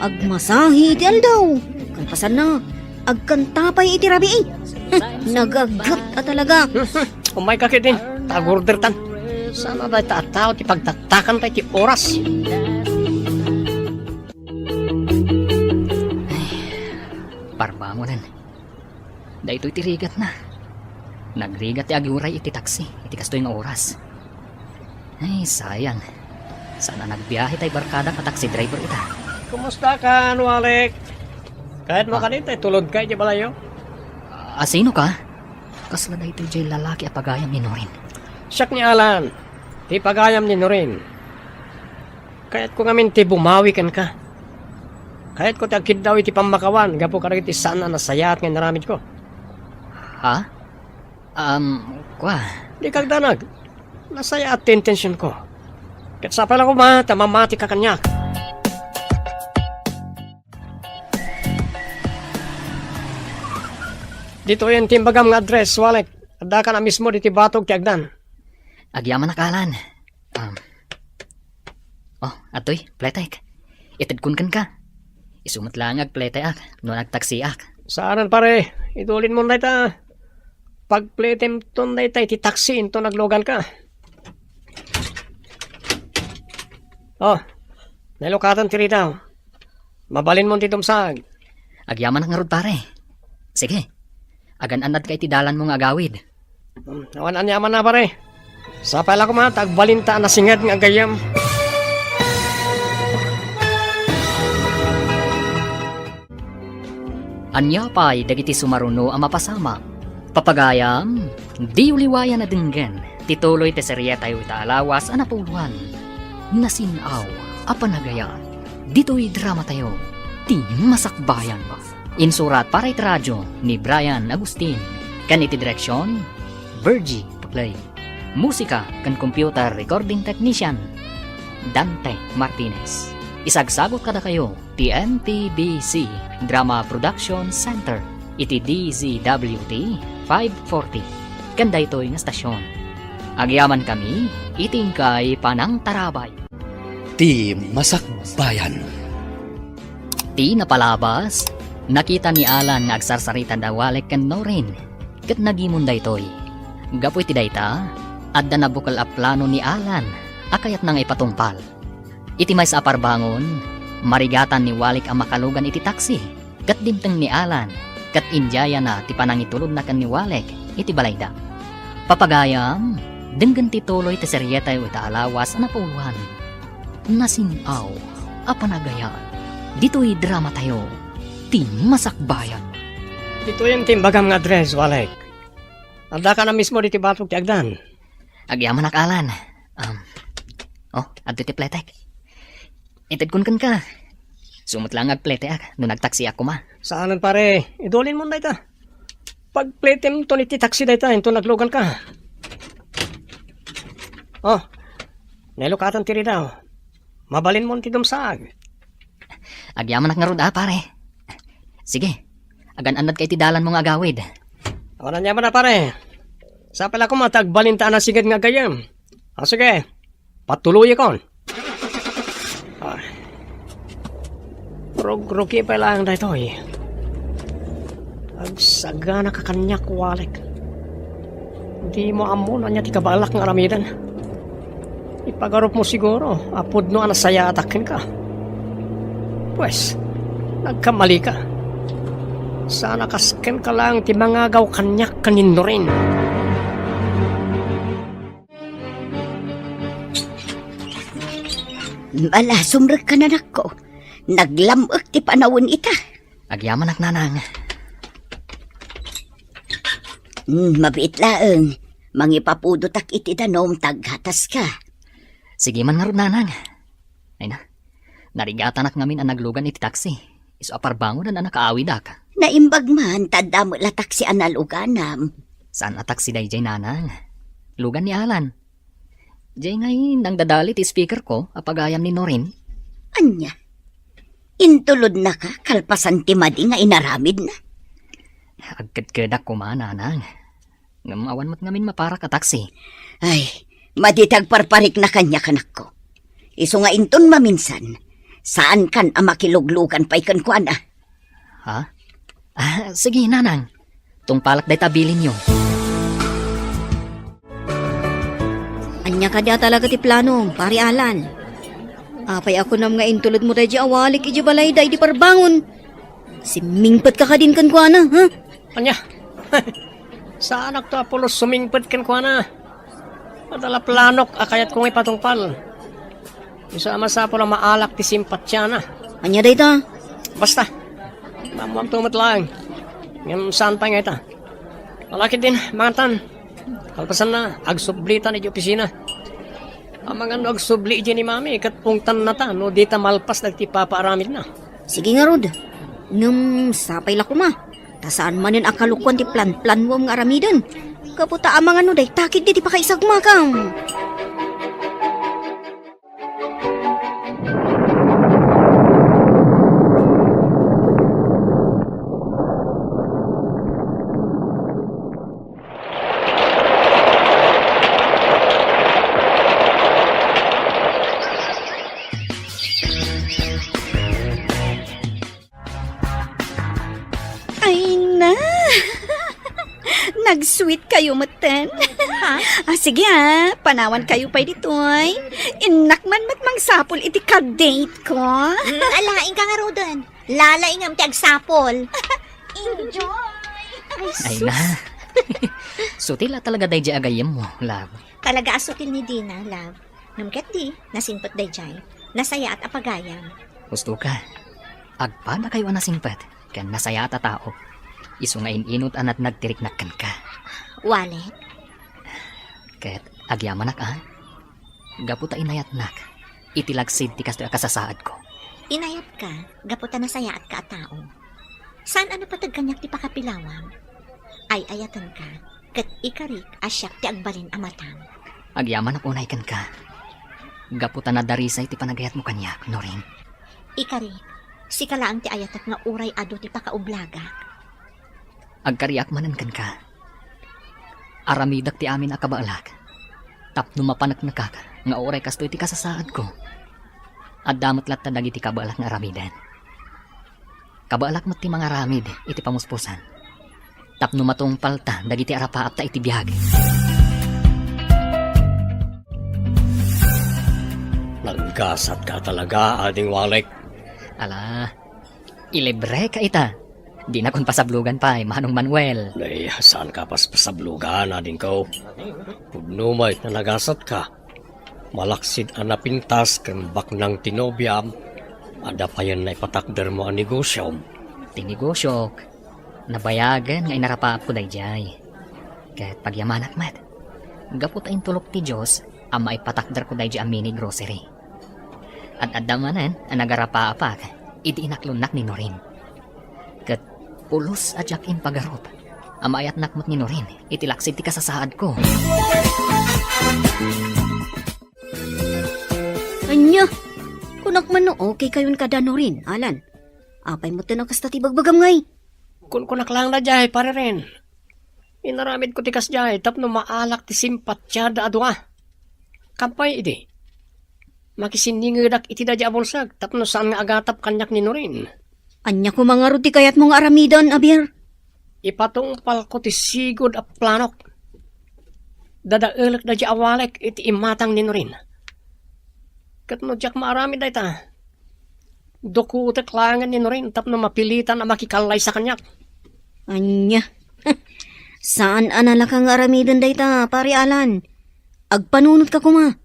Agmasahi iti aldaw. Kalpasan na. Agkantapay iti rabi Nagagat talaga. Umay kakit din. Tagorder tan. Sana dahi taataw ti pagtatakan tayo ti oras. Parbangonan. Da ito'y tirigat na. Nagrigat ti agiuray iti taksi, iti kastoy nga oras. Ay, sayang. Sana nagbiyahe tayo barkada ka taxi driver ita. Kumusta ka, Walek? Kahit mo kanita, tulod ka, di balayo? Sino ka? Kasla da ito'y jay lalaki a pagayam ni Norin. Siyak ni Alan. Ti pagayam ni Norin. Kahit ko ngamin ti bumawi kan ka. Kahit ko ti agkid daw iti pamakawan, gapo ka rin iti sana nasayat nga naramid ko. Ha? Kwa? Di kagdanag. Nasaya at intention ko. Kahit sa pala ko ma, tamamati ka kanyak. Dito yung timbagam nga address, Walek. Ada ka na mismo diti batog ti agdan. Agyaman nakalan. Atoy, pletek. Itid kun kan ka. Isumat lang ag pletek no nagtaksi ak. Saanan pare, idulin mo na ita. Pag pletem ton na ita, iti taksi into naglogan ka. Nalokatan ti ritaw. Mabalin mo ti tumsag. Agyaman nak ngarod pare. Sige. Agan-anad ka itidalan mong agawid. Awan anyaman na pare. Sa pala ko tagbalinta na singad ng agayam. Anya pa'y dagiti sumaruno ang mapasama. Papagayam, di uliwayan na dinggan. Tituloy te serye tayo itaalawas ang napuluhan. Nasinaw, apanagaya. Dito'y drama tayo. Ti masakbayan ba? Insurat para iti radyo ni Brian Agustin. Kan iti direksyon, Virgie Play. Musika kan computer recording technician, Dante Martinez. Isagsagot kada kayo, TNTBC Drama Production Center, iti DZWT 540. Kanda ito'y nga stasyon. Agyaman kami, itingkay panang tarabay. Ti Masakbayan. Ti napalabas, nakita ni Alan nga agsarsarita da Walek ken Norin. Ket nagimon daytoy. Gapoy ti dayta, adda nabukal a plano ni Alan, akayat nang ipatumpal. Iti may sa aparbangon, marigatan ni Walek ang makalugan iti taksi. Kat dimteng ni Alan, kat injaya na ti panangitulod na kan ni Walek, iti balayda. Papagayam, denggan ti tuloy ti seryeta yu itaalawas ang napuluhan. Nasinaw, apanagaya. Dito'y drama tayo, ti masakbayan. Dito yung timbagam nga address, Walek. Ada ka na mismo diti batog ti agdan. Agyaman nak Alan. Adto ti pletek. Itid kun kan ka. Sumot lang ag pletek no nagtaksi ako ma. Saanan pare, idolin mo na ita. Pag pletem to iti taksi da ita, into naglogan ka. Nelokatan tiri daw. Mabalin mo ti dumsag. Agyaman nak ngarod pare. Sige, agan-anad kay ti dalan mong agawid. Awan niya na pare. Sa pala ko matagbalinta na sigad nga gayam. Sige, patuloy kon. Rog-rogi pa lang na ito eh. Agsaga na kakanyak, Walek. Hindi mo amon niya ti kabalak ng aramidan. Ipagarop mo siguro, apod no anasaya atakin ka. Pues, nagkamali ka. Sana kasken ka lang ti mga gaw kanyak kanino rin. Bala, sumrek ka na nako. Naglamok ti panawon ita. Agyaman nak nanang. Mabit laeng. Mangipapudotak iti danom taghatas ka. Sige man ngarod nanang. Ay na, narigatan nak ngamin ang naglugan iti taksi. Iso aparbangon na nakaawid ak. Naimbag man, tadamo latak si analuganam. Saan atak si Dayjay nanang? Lugan ni Alan. Jay ngay nang dadali ti speaker ko, apagayam ni Norin. Anya? Intulod na ka, kalpasan ti madi nga inaramid na. Agkad-kadak ko man nanang. Ngamawan mo't ngamin mapara ka taksi. Ay, Maditag parparik na kanya kanak ko. Iso nga inton maminsan, saan kan ang makiluglugan pa ikan kuan ah? Ha? Sige, nanang. Tungpalak day tabilin nyo. Anya ka dia talaga ti plano, pari Alan. Apay ako nam nga intulad mo tayo di awalik iji balay day di parbangon. Simingpat ka din kan kuana, ha? Anya, saan ako Apolos sumingpad kan ko na? Madala planok, akayat kong ipatungpal. Isama sa po na maalak ti simpatsya na. Anya day ta? Basta, mamuam tumat lang. Ngayon saan pa nga ita? Malakit din, mga tan. Kalpasan na, agsublitan iti opisina. Ang mga agsubli iti ni mami, kat pungtan na ta, no di ta malpas nagtipapaaramid na. Sige nga Rod. Sapay la ko ma. Tasaan man yun akalukuan ti plan-plan mo nga aramidan. Kaputa ang mga day, takit di pa kaisagmakam. Ay na! Nag-sweet kayo, matan. Ha? Sige panawan kayo pa ditoy. Inakman matmang sapol iti ka-date ko. Alaing ka nga, Rodan. Lalaing ang tiagsapol. Enjoy! Ay na. Sutila talaga day di agayem mo, love. Talaga asutil ni Dina, love. Namket di, nasimpot day jay. Nasaya at apagayam. Gusto ka. Agpada kayo nasimpat. Kan nasaya at tao. Isu nga inot anat nagtiriknakan ka. Wallet. Ket agyamanak gaputa inayatnak. Itilagsid ti kasto kasasaad ko. Inayat ka, gaputa nasaya at kaatao. Saan ano patag kanyak ti pakapilawam? Ay ayatan ka, ket ikarik asyak ti agbalin amatang. Agyamanak unay kan ka. Gaputa na darisay ti panagayat mo kanyak, Norin. Ikarik, si kalaang ti ayatak nga uray ado ti pakaublagak. Agkariak manan kan ka. Aramidak ti amin akabaalak. Tapno mapanak nakaka nga oray kasto iti kasasaad ko. At damat lat tadag iti kabaalak nga aramidan. Kabaalak mo ti mga ramid iti pamuspusan. Tapno matong palta dagiti arapaap ta iti biyag. Naggasat ka talaga, ading walek. Ala, ilibre ka ita. Di na kun pasablugan pa Manong Manuel. Nay, saan ka pasablugan, ading ko? Pugnomay na nagasat ka. Malaksid ang napintas kan baknang tinobyam. Ada pa yan na ipatakder mo ang negosyo. Tinigosyok. Nabayagan nga inarapaap ko dayjay. Kahit pagyamanak mat. Gapot ayin tulok ti Diyos ang maipatakder ko dayjay ang mini grocery. At adamanan ang nagarapaapak iti inaklunak ni Norin. Kat pulos adyak in pagarop. Ang maayat nakmot ni Norin itilaksid ti kasasaad ko. Anya, kunak man no okay kayon kada Norin, Alan. Apay mo tinang kasta ti bagbagam ngay. Kun kunaklang na jay, pare rin. Inaramid ko tikas jay, tapno maalak ti simpatsya adwa. Kampay iti. Makisiningidak iti da bulsag, tapno saan nga agatap kanyak ni Norin. Anya ko mga ruti kayat mong aramidan, Abir. Ipatungpal ko ti sigod a planok. Dadaelak da awalek iti imatang ni Norin. Katno jak maarami da ita. Dokutek langan ni Norin tapno mapilitan na makikalay sa kanyak. Anya. Saan anala kang aramidan dayta, pare Alan? Agpanunot ka kuma.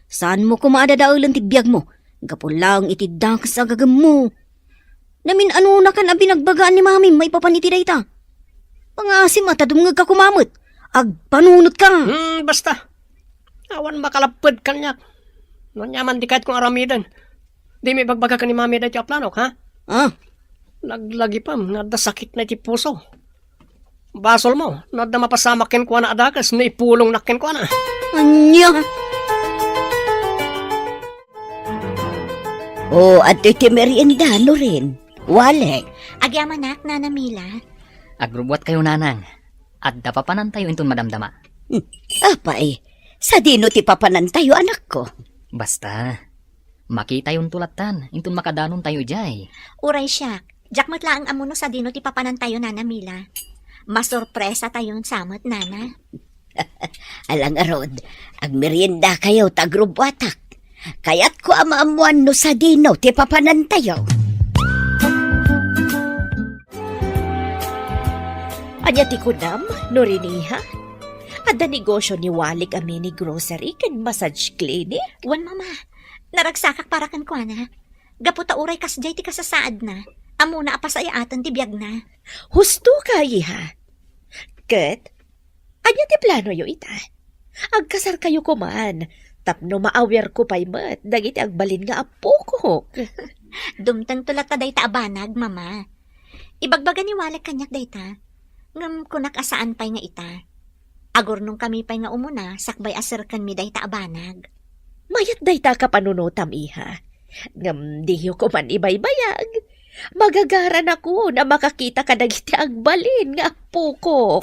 Saan mo kumaadadaulan ti biyag mo? Gapulang iti dakas agagam mo. Namin ano na kan ang binagbagaan ni mami may papaniti dayta. Pangasim at adumngag ka kumamot. Agpanunot ka. Basta. Awan makalapad kanyak. Nonyaman di kahit kong aramidan. Di may bagbaga ka ni mami dahil yung planok, ha? Naglagi pa, nadasakit na iti puso. Basol mo, nada mapasamakin ko na adakas, na ipulong nakin ko na. Anya. At iti merienda, Norin. Walek. Agyamanak, Nana Mila. Agrubwat kayo nanang. At dapapanan tayo intun madamdama. Apay, Sa dino ti papanan tayo, anak ko. Basta, makita yung tulatan, intun makadanon tayo jay. Uray siya, jak matlaang amuno sa dino ti papanan tayo, Nana Mila. Masorpresa tayong samot, Nana. Alang arod, ag merienda kayo tagrubwatak. Kaya't ko amaamuan no sa dino ti papanan tayo. Anya ti kunam, no riniha? Ada negosyo ni Walik amin ni grocery kan massage clinic. Wan, Mama. Naragsakak para kan kwa na. Gaputa uray kasjay ti kasasaad na. Amuna apasaya atan ti biyag na. Husto ka, iha. Ket, anya ti plano yo ita? Agkasar kayo kuman. Tapno maawer ko pa'y mat. Dagiti agbalin nga apo ko. Dumtang tulat ta dayta abanag, Mama. Ibagbaga ni Walek kanyak dayta. Ngam kunak asaan pay nga ita. Agor nung kami pay nga umuna, sakbay aser kan mi dayta abanag. Mayat dayta ka panunutam, iha. Ngam diyo ko man ibaybayag. Magagaran ako na makakita ka dagiti agbalin nga apo ko.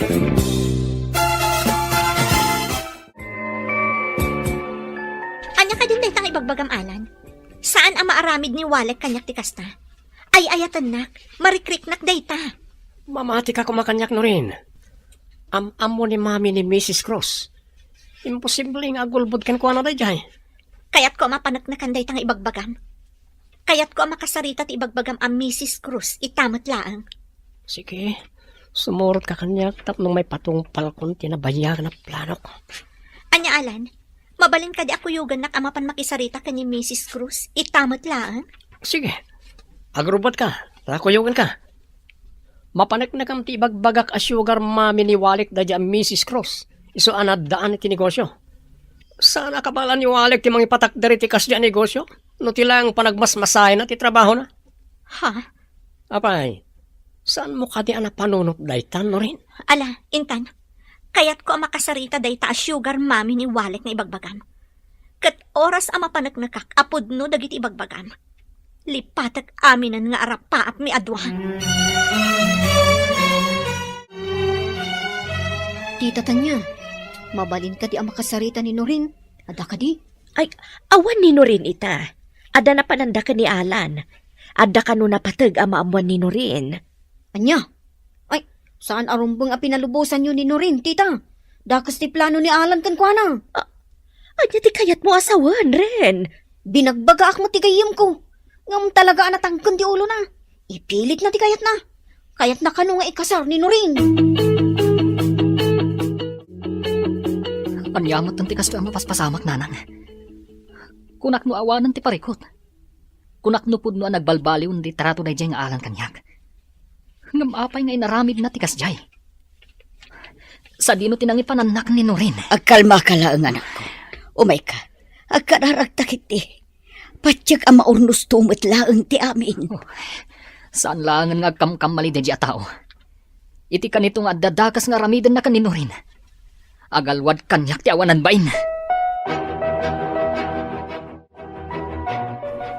Anya ka din dayta nga ibagbagam alan? Saan ang maaramid ni Walek kanyak ti kasta? Ay ayatan nak, marikriknak dayta. Mamati ka kumakanyak no rin. Am-amo ni mami ni Mrs. Cross. Imposible nga agulbod kan kuha na day jay. Kaya't ko mapanaknakan dayta nga ibagbagam. Kaya't ko makasarita ti ibagbagam ang Mrs. Cruz, itamat laang. Sige, sumurot ka kanyak tapno may patungpal kung tinabayag na plano ko. Anya alan, mabalin ka di ako yugan nak amapan makisarita ka ni Mrs. Cruz, itamat laang. Sige, agrubot ka, nakuyugan ka. Mapanak na kam ti ibagbagak a sugar mami ni Walik da dyan Mrs. Cross. Iso anad daan iti negosyo. Sana kabalan ni Walik ti mga ipatak dari ti kas dyan negosyo. No ti lang panagmasmasay na ti trabaho na. Ha? Apay, saan mo ka di anak panunot daytan no rin? Ala, intan, kaya't ko makasarita dayta a sugar mami ni Walek na ibagbagam. Kat oras ang mapanaknakak, apod no dagiti ibagbagam. Lipatak aminan nga arapa at mi adwa. Tita Tanya, mabalin ka di ang makasarita ni Norin. Ada ka di? Ay, awan ni rin ita. Ada na pananda ka ni Alan. Ada ka no napatag ang maamuan ni rin. Anya? Ay, saan arumbang a pinalubusan yun ni Norin, tita? Dakas ti plano ni Alan kan kwa na. Anya ti kayat mo asawan rin. Binagbaga ak mo ti gayem ko. Ngam talaga anatangkan ti ulo na. Ipilit na ti kayat na. Kayat na kanu nga ikasar ni Norin. Anyamot ng tikas to ang mapaspasamak nanan. Kunak no awanan ti parikot. Kunak no pud no ang nagbalbaliw di tarato na dyan nga alan kanyak. Ngam apay nga inaramid na tikas jay. Sa dino tinangi pananak ni Norin. Agkalma ka lang, anak ko. Umay ka. Agkararagtakit ti. Patyag ang maurnos tumit laang ti amin. Saan langan nga kamkamali di tao. Iti kanito nga dadakas nga ramidan na kanino rin. Agalwad kanyak ti awanan bain.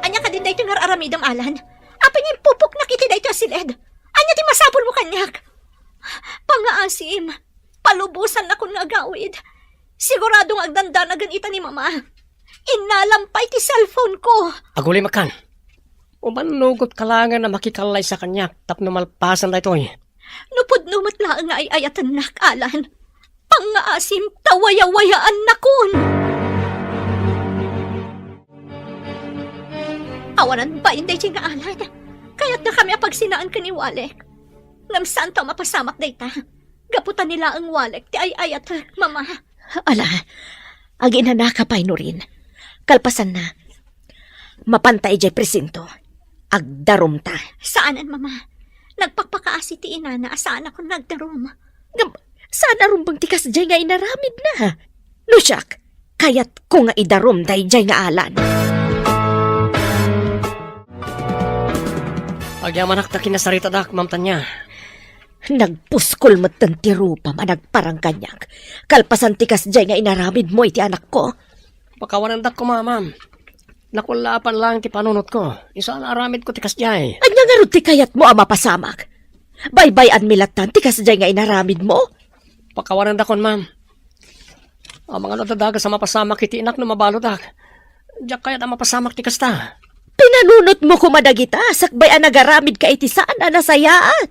Anya ka din dayto nga aramidam alan. Apa niya pupok na kiti dayto asiled. Anya ti masapul mo kanyak. Pangaasim, palubusan na kung nagawid. Siguradong agdanda na ganita ni mama. Inalampay ti cellphone ko. Aguli makan. Umanugot kalangan na makikalay sa kanyak tapno malpasan na ito eh. Nupod numat lang nga ay ayatan nak alan. Pangaasim, tawaya-wayaan na kun. Awanan ba hindi nga alan? Kaya't na kami apagsinaan ka ni Walek. Ngam saan taw mapasamak dayta? Gaputan nila ang Walek, ti ay ayat, mama. Ala, agi na nakapay no rin. Kalpasan na. Mapantay jay presinto. Agdarom ta. Saanan, mama? Nagpakpakaasi ti inana, asaan ako nagdarom. Saan arumbang tikas jay nga inaramid na? Lusyak, kayat ko nga idarom day jay nga alan. Agyaman akta kinasarita dak, Ma'am Tanya. Nagpuskol matan ti rupa managparang kanyak. Kalpasan tikas jay nga inaramid mo iti anak ko. Pakawanan dak ko, Ma'am. Nakulapan lang ti panunot ko. Isaan aramid ko tikas jay. Anya nga ron ti kayat mo ang mapasamak. Baybayan milatan tikas jay nga inaramid mo. Pakawanan dakon, Ma'am. Ang mga nadadaga sa mapasamak iti inak no mabalodak. Diyak kaya na mapasamak ti kasta. Pinanunot mo kumadagita, sakbay ang nagaramid ka iti saan na nasayaat.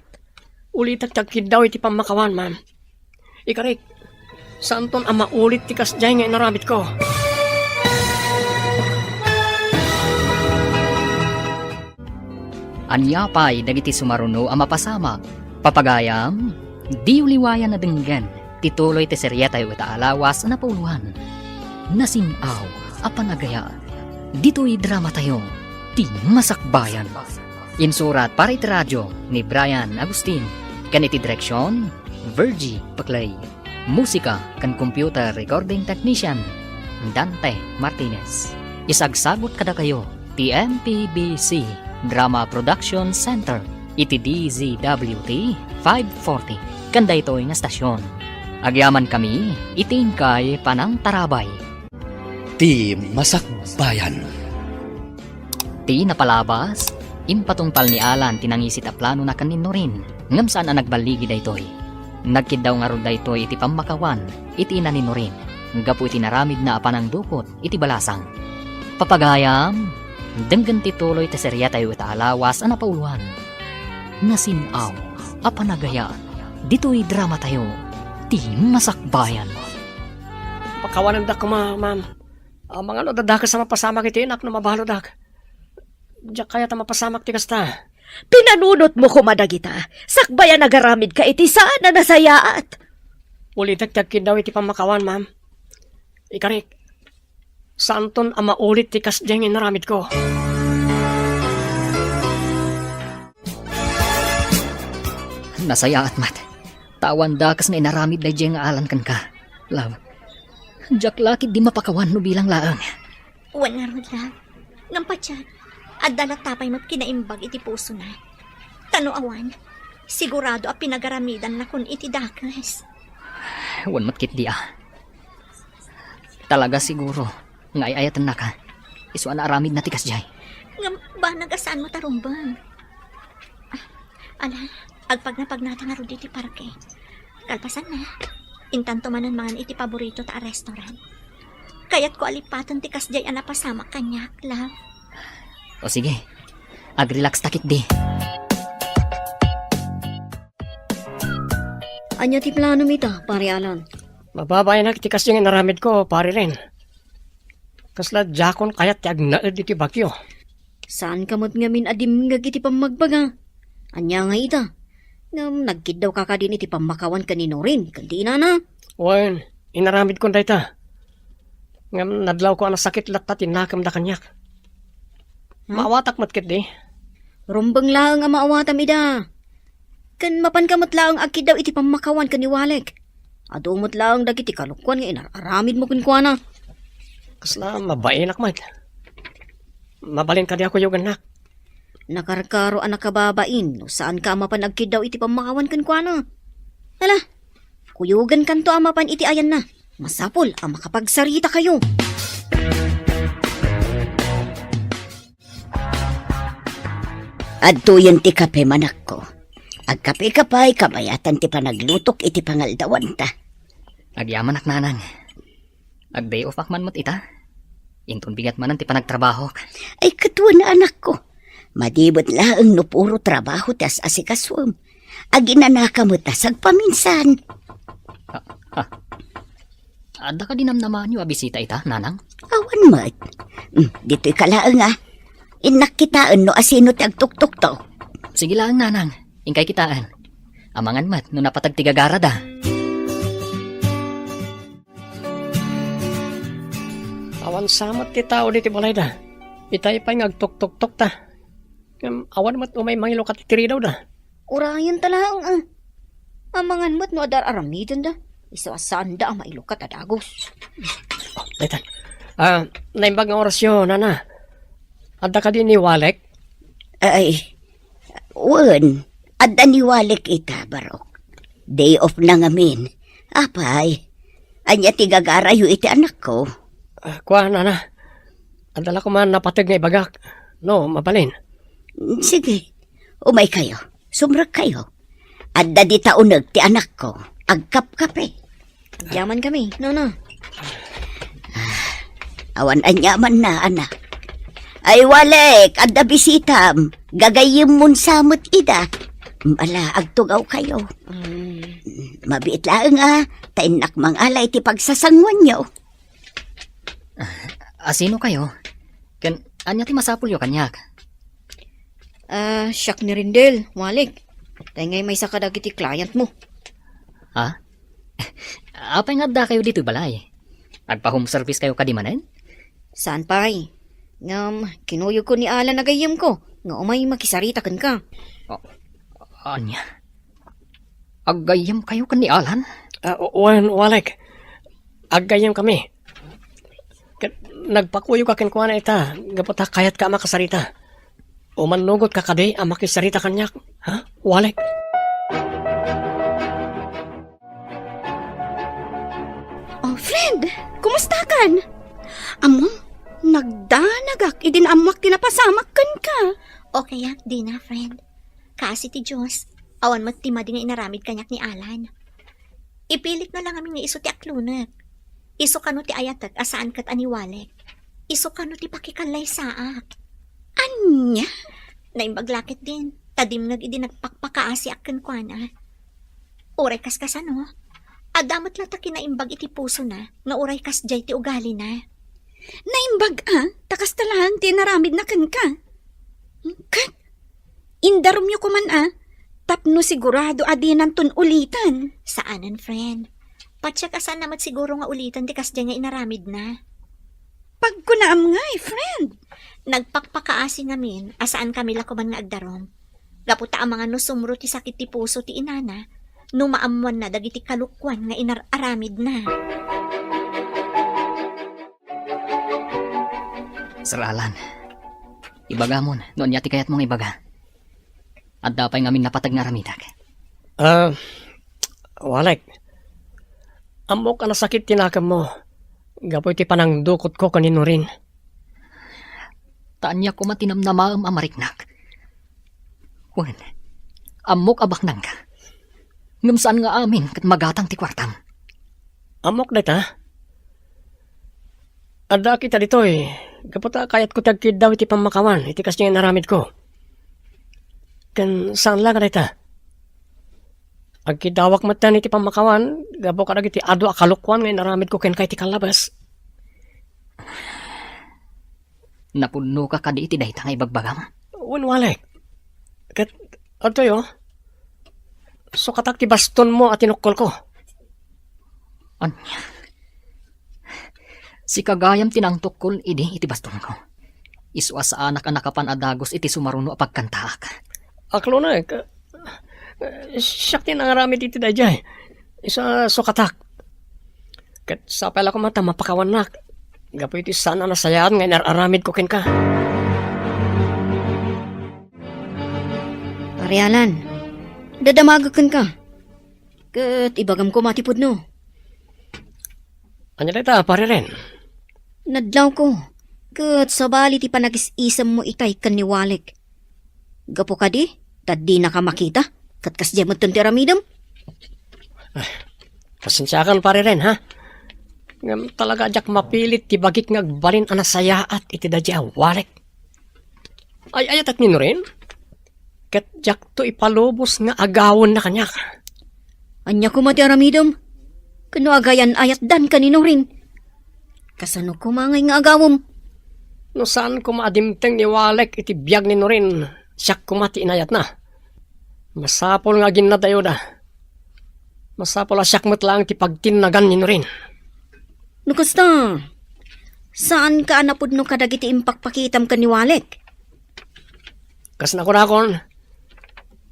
Ulit at tagkid daw iti pamakawan, ma'am. Ikarik, saan ton ang maulit ti kasjay nga inaramit ko? Anyapay dagiti sumaruno ang mapasamak. Papagayam, di uliwayan na denggan. Tituloy ti serya tayo itaalawas na pauluan. Nasinaw a panagaya. Dito'y drama tayo. Ti Masakbayan. Insurat para iti radyo ni Brian Agustin. Kaniti direksyon, Virgie Paclay. Musika kan computer recording technician, Dante Martinez. Isagsagot kada kayo, ti MPBC Drama Production Center, iti DZWT 540. Kanda ito'y nga stasyon. Agyaman kami, iting kay Panang Tarabay. Ti Masakbayan. Ti napalabas, impatungpal ni Alan tinangisit a plano na kanino rin. Ngam saan ang nagbaligi daytoy. Nagkid daw nga ron daytoy iti pamakawan, iti inanino rin. Gapu iti naramid na apanang dukot, iti balasang. Papagayam, denggan tituloy ta serya tayo itaalawas ang napauluan. Nasinaw, apanagaya, dito'y drama tayo, ti Masakbayan. Pakawanan da ko, ma'am. Ang mga nadadaga sa mapasamak iti inak no mabalodak. Diyak kaya ta mapasamak ti kasta. Pinanunot mo kumadagita, sakbay ang nagaramid ka iti saan na nasayaat. Ulit at tagkid daw iti pamakawan, ma'am. Ikarik, saan ton ang maulit ti kasjay nga inaramit ko? Nasaya at mat. Tawan da kas nga inaramid na diyang alan kan ka. Love. Diyak lakid di mapakawan no bilang laang. Wan nga ron lang. Ngampatsyat, at dalatapay mo't kinaimbag iti puso na. Tano awan, sigurado a pinagaramidan na kun iti dakas. Wan matkit di ah. Talaga siguro, nga ayatan na ka. Isu na aramid na tikas jay. Ngam ba nagasaan mo tarumbang? Ala, agpag natin nga ron iti parke. Kalpasan na. Intanto manan mangan iti paborito ta a restaurant. Kaya't ko alipatan ti kasjay a napasamak kanyak, love. O sige, agrelax takit di. Anya ti plano mita, pare Alan? Mababay na iti kasjay nga inaramit ko, pare rin. Kasla jakon kayat ti agnaed iti bagyo. Saan kamot ngamin adim nga iti pamagbaga? Anya nga ita? Ngam nagkid daw kakadin iti pamakawan kanino rin, kandi na. Wan, inaramit ko dayta. Ngam nadlaw ko ang sakit latta tinakam da kanyak. Maawatak matkit di. Rumbang lang ang maawatam ida. Kan mapan kamot lang agkid daw iti pamakawan kaniwalek. Adumot lang dagiti kalukwan nga inararamid mo kunkwana. Kasla mabainak mat. Mabalin ka di ako yung anak. Nakarkaro ang nakababain, no saan ka mapan agkid daw iti pamakawan kunkwana. Hala, kuyugan kanto amapan iti ayan na. Masapol ang makapagsarita kayo. Adto yun ti kape manak ko. Agkape kapay kabayatan ti panaglutok iti pangaldawan ta. Agyaman ak nanang. Ag-day off akman mo't ita. Intun bigat manan ti panagtrabaho. Ay katwa na anak ko. Madibot laang no puro trabaho tas asikaswam. Aginanaka mo tas agpaminsan. Ada ka dinamnaman yung abisita ita, nanang? Awan mat. Dito'y kalaang ah. Inak kitaan no asino ti agtuktok to. Sige lang, nanang. Ingkay kitaan. Amangan mat, no napatagtigagara da. Awan samat ti tao di ti balay da. Itay pa'y ngagtok-tok-tok ta. Awan mat umay mangilo katitiri daw da. Urayan talaang amangan mo't no adar aramidan da. Isawasaan da ang mailukat adagos. Oh, daytan. Naimbag nga oras yun, nana. Adda ka din ni Walek? Ay, wan. Adda ni Walek ita, Barok. Day off na ngamin. Apay, anya ti gagarayo iti anak ko. Kuha, nana. Adala ko man napatag nga ibagak. No, mabalin. Sige, umay kayo. Sumrag kayo. Adda di taunag ti anak ko. Agkap-kape. Yaman kami, no. Awan anyaman na, anak. Ay, Walek, adda bisitam. Gagayim mun samot ida. Mala, agtugaw kayo. Mabiit lang tainak mang alay ti pagsasangwan nyo. Sino kayo? Anya ti masapul yo kanyak. Siyak ni Rindel, Walik. Ngay may sakadag iti client mo. Ha? Apay nga da kayo dito balay? Agpa-home service kayo kadimanen? Saan pa'y? Kinuyog ko ni Alan na gayam ko. Nga umay makisarita kan ka. Anya? Agayam kayo kan ni Alan? Walek. Agayam kami. Nagpakuyo ka kin kuana ita. Gapota kayat ka makasarita. O manugot ka kadi ang makisarita kanyak. Ha? Walek. Oh, friend, kumusta kan? Among, nagdanagak, idinamak tinapasamak kan ka. Okay, di na, friend. Kasi ti Diyos, awan mo ti madi nga inaramid kanyak ni Alan. Ipilit na lang aming nga iso ti aklunak. Iso kano ti ayatak asaan kat aniwalek. Iso kano ti pakikalay saak. Anya? Naimbaglakit din. Tadim idi nagpakpakaasi akin kwa na. Uray kas kasano. Adamat lata kinaimbag iti puso na. Nga uray kas jay ti ugali na. Naimbag takas talahan tinaramid na kan ka. Kat, indarom nyo kuman tapno sigurado adinan tun ulitan. Saanan, friend? Patsya kasan namat siguro nga ulitan ti kas jay nga inaramid na. Pagkunaam nga friend. Nagpakpakaasi namin asaan kami lakuman nga agdarom. Gaputa ang mga nusumro ti sakit ti puso ti inana, numaamuan na dagiti kalukwan nga inararamid na. Sir Alan, ibagamon, noon yati kayat mong ibaga. At dapay ngamin napatag nga ramidag. Walek. Amok ang sakit tinakam mo. Gapoy ti panang dukot ko kanino rin. Taanya ko matinam na maam amariknak. Wen, amok abak nang ka. Ngamsaan nga amin kat magatang ti kwartam. Amok na ta? Ada kita dito Kapata kayat ko tagkid daw iti pamakawan. Iti kas niya naramid ko. Kan saan lang na ta? Agkidawak matan iti pamakawan. Gapo ka iti ado akalukwan ngayon naramid ko ken kay ti kalabas. Napuno ka kadi iti dahita nga ibagbagam. Walek. Kat, ato so katak ti baston mo at tinukol ko. Anya? Si kagayam tinangtok kol idi iti baston ko. Iswa sa anak anakapan adagos iti sumaruno apagkantaak. Aklo na siyak tinangaramid iti dayjay. Isa so katak. Kat sa pala ko mata mapakawan nak. Gapo iti sana nasayaan nga nararamid ko ken ka. Parialan, dadamagakan ka. Kat ibagam ko matipod no. Anya dita, pare rin. Nadlaw ko. Kat sabali ti panagis-isam mo itay kan ni Walik. Gapo ka di, tadi na ka makita. Kat kasya mo ti ramidam. Pasensyakan pare rin, ha? Ngam talaga jak mapilit ti bagik ngagbalin anasayaat iti dadya Walek. Ay ayatak nino rin? Kat jak to ipalubos nga agawon na kanyak. Anya ko mati aramidam. Kano agayan ayat dan kanino rin. Kasano ko mangay nga agawom. No saan ko maadimteng ni Walek iti biyag nino rin. Siyak kumati inayat na. Masapol nga ginadayo da. Masapol asyak mo't lang ti pagtinagan nino rin. Nukasta, saan ka anapod no kadagiti impakpakitam ka ni Walek? Kas nakunakon,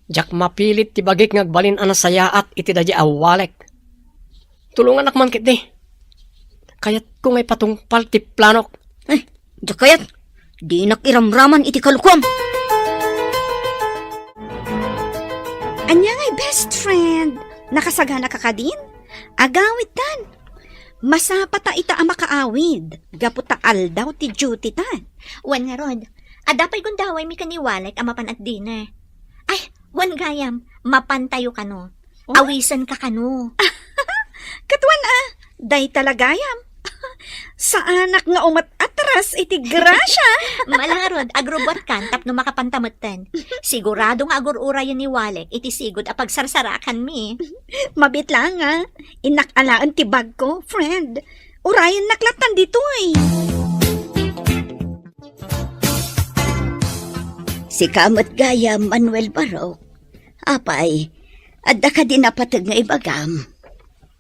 jak mapilit ti bagik ngagbalin anasayaat iti dadya Walek. Tulungan akman kit di. Kayat ko ngay patungpal ti planok. Ay, kayat, di nakiramraman iti kalukwam. Anya ngay best friend, nakasagana ka kadin? Agawit tan. Masapata ita ang makaawid. Gaputa aldaw ti duty tan. Wan nga rod, adapay gundaway mi kaniwalek amapan at dina. Ay, wan gayam, mapantayo kano. Awisan ka kano. Katuan Day talagayam. Sa anak nga umat atras iti grasya. Malarod, agrobot kan, tapno makapantamutan. Sigurado nga agururayan ni Walek, iti sigod apag sarsarakan mi. Mabit lang nga. Inakalaan ti bag ko, friend. Urayan naklatan dito eh. Si kamot gaya Manuel Barok. Apay, adda ka din napatag nga ibagam.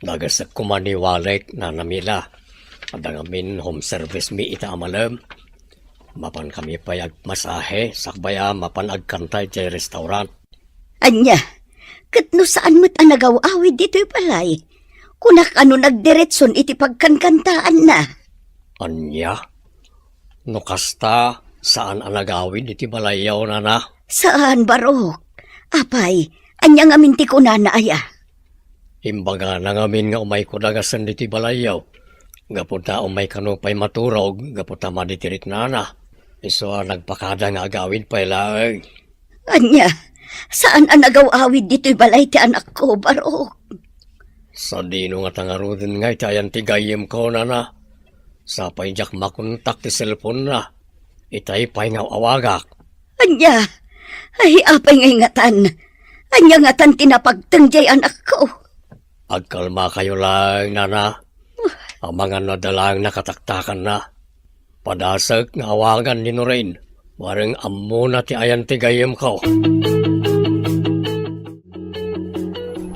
Nagasak kumani Walek na namila. Adang amin home service mi ita amalam. Mapan kami payag masahe, sakbaya mapan agkantay jay restaurant. Anya, katno saan mo't anagaw-awid dito'y palay? Kunak ano nagdiretson iti pagkankantaan na. Anya? No kasta, saan anagawin iti balayaw na na? Saan, Barok? Apay, anya nga minti ko na aya. Imbaga na ngamin nga umay ko dagasan iti balayaw. Gapunta umay kanupay maturog, gapunta maditirit na na. Iso nagpakada nga agawin pa ilay. Anya, saan anagaw-awid dito'y balay ti anak ko, Barok? Sa dino nga tangarudin nga itayan tigayim ko na na. Sa payjak makontak ti cellphone na. Itay pay nga awagak. Anya, ay apay nga ingatan. Anya ngatan tinapagtangjay anak ko. Agkalma kayo lang, nana. Ang mga nadalang nakataktakan na. Padasag nga awagan ni Norain. Warang ammo na ti ayan tigayim ko.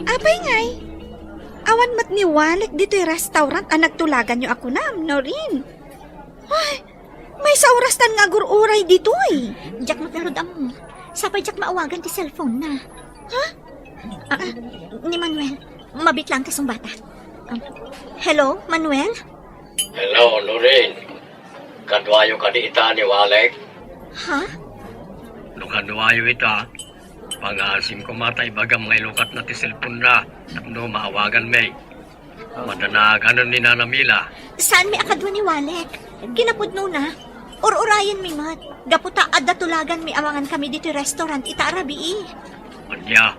Apay ngay. Awan mat ni Walek dito'y restaurant ang nagtulagan nyo ako na, Norin. Ay, may saurastan nga agur-uray dito eh. Jack malarod amo. Sapay Jack maawagan ti cellphone na. Ha? Ni Manuel, mabit lang kasong bata. Hello, Manuel? Hello, Norain. Kadwayo ka di ita ni Walek. Ha? No kadwayo ita. Pangasim ko matay bagam ngay lukat na ti cellphone na. Tapno maawagan may. Madanaganan ni Nana Mila. Saan may akadwa ni Walek? Kinapudno na. Urayan mi mat. Gaputa adda tulagan mi awangan kami dito restaurant ita arabi. Anya,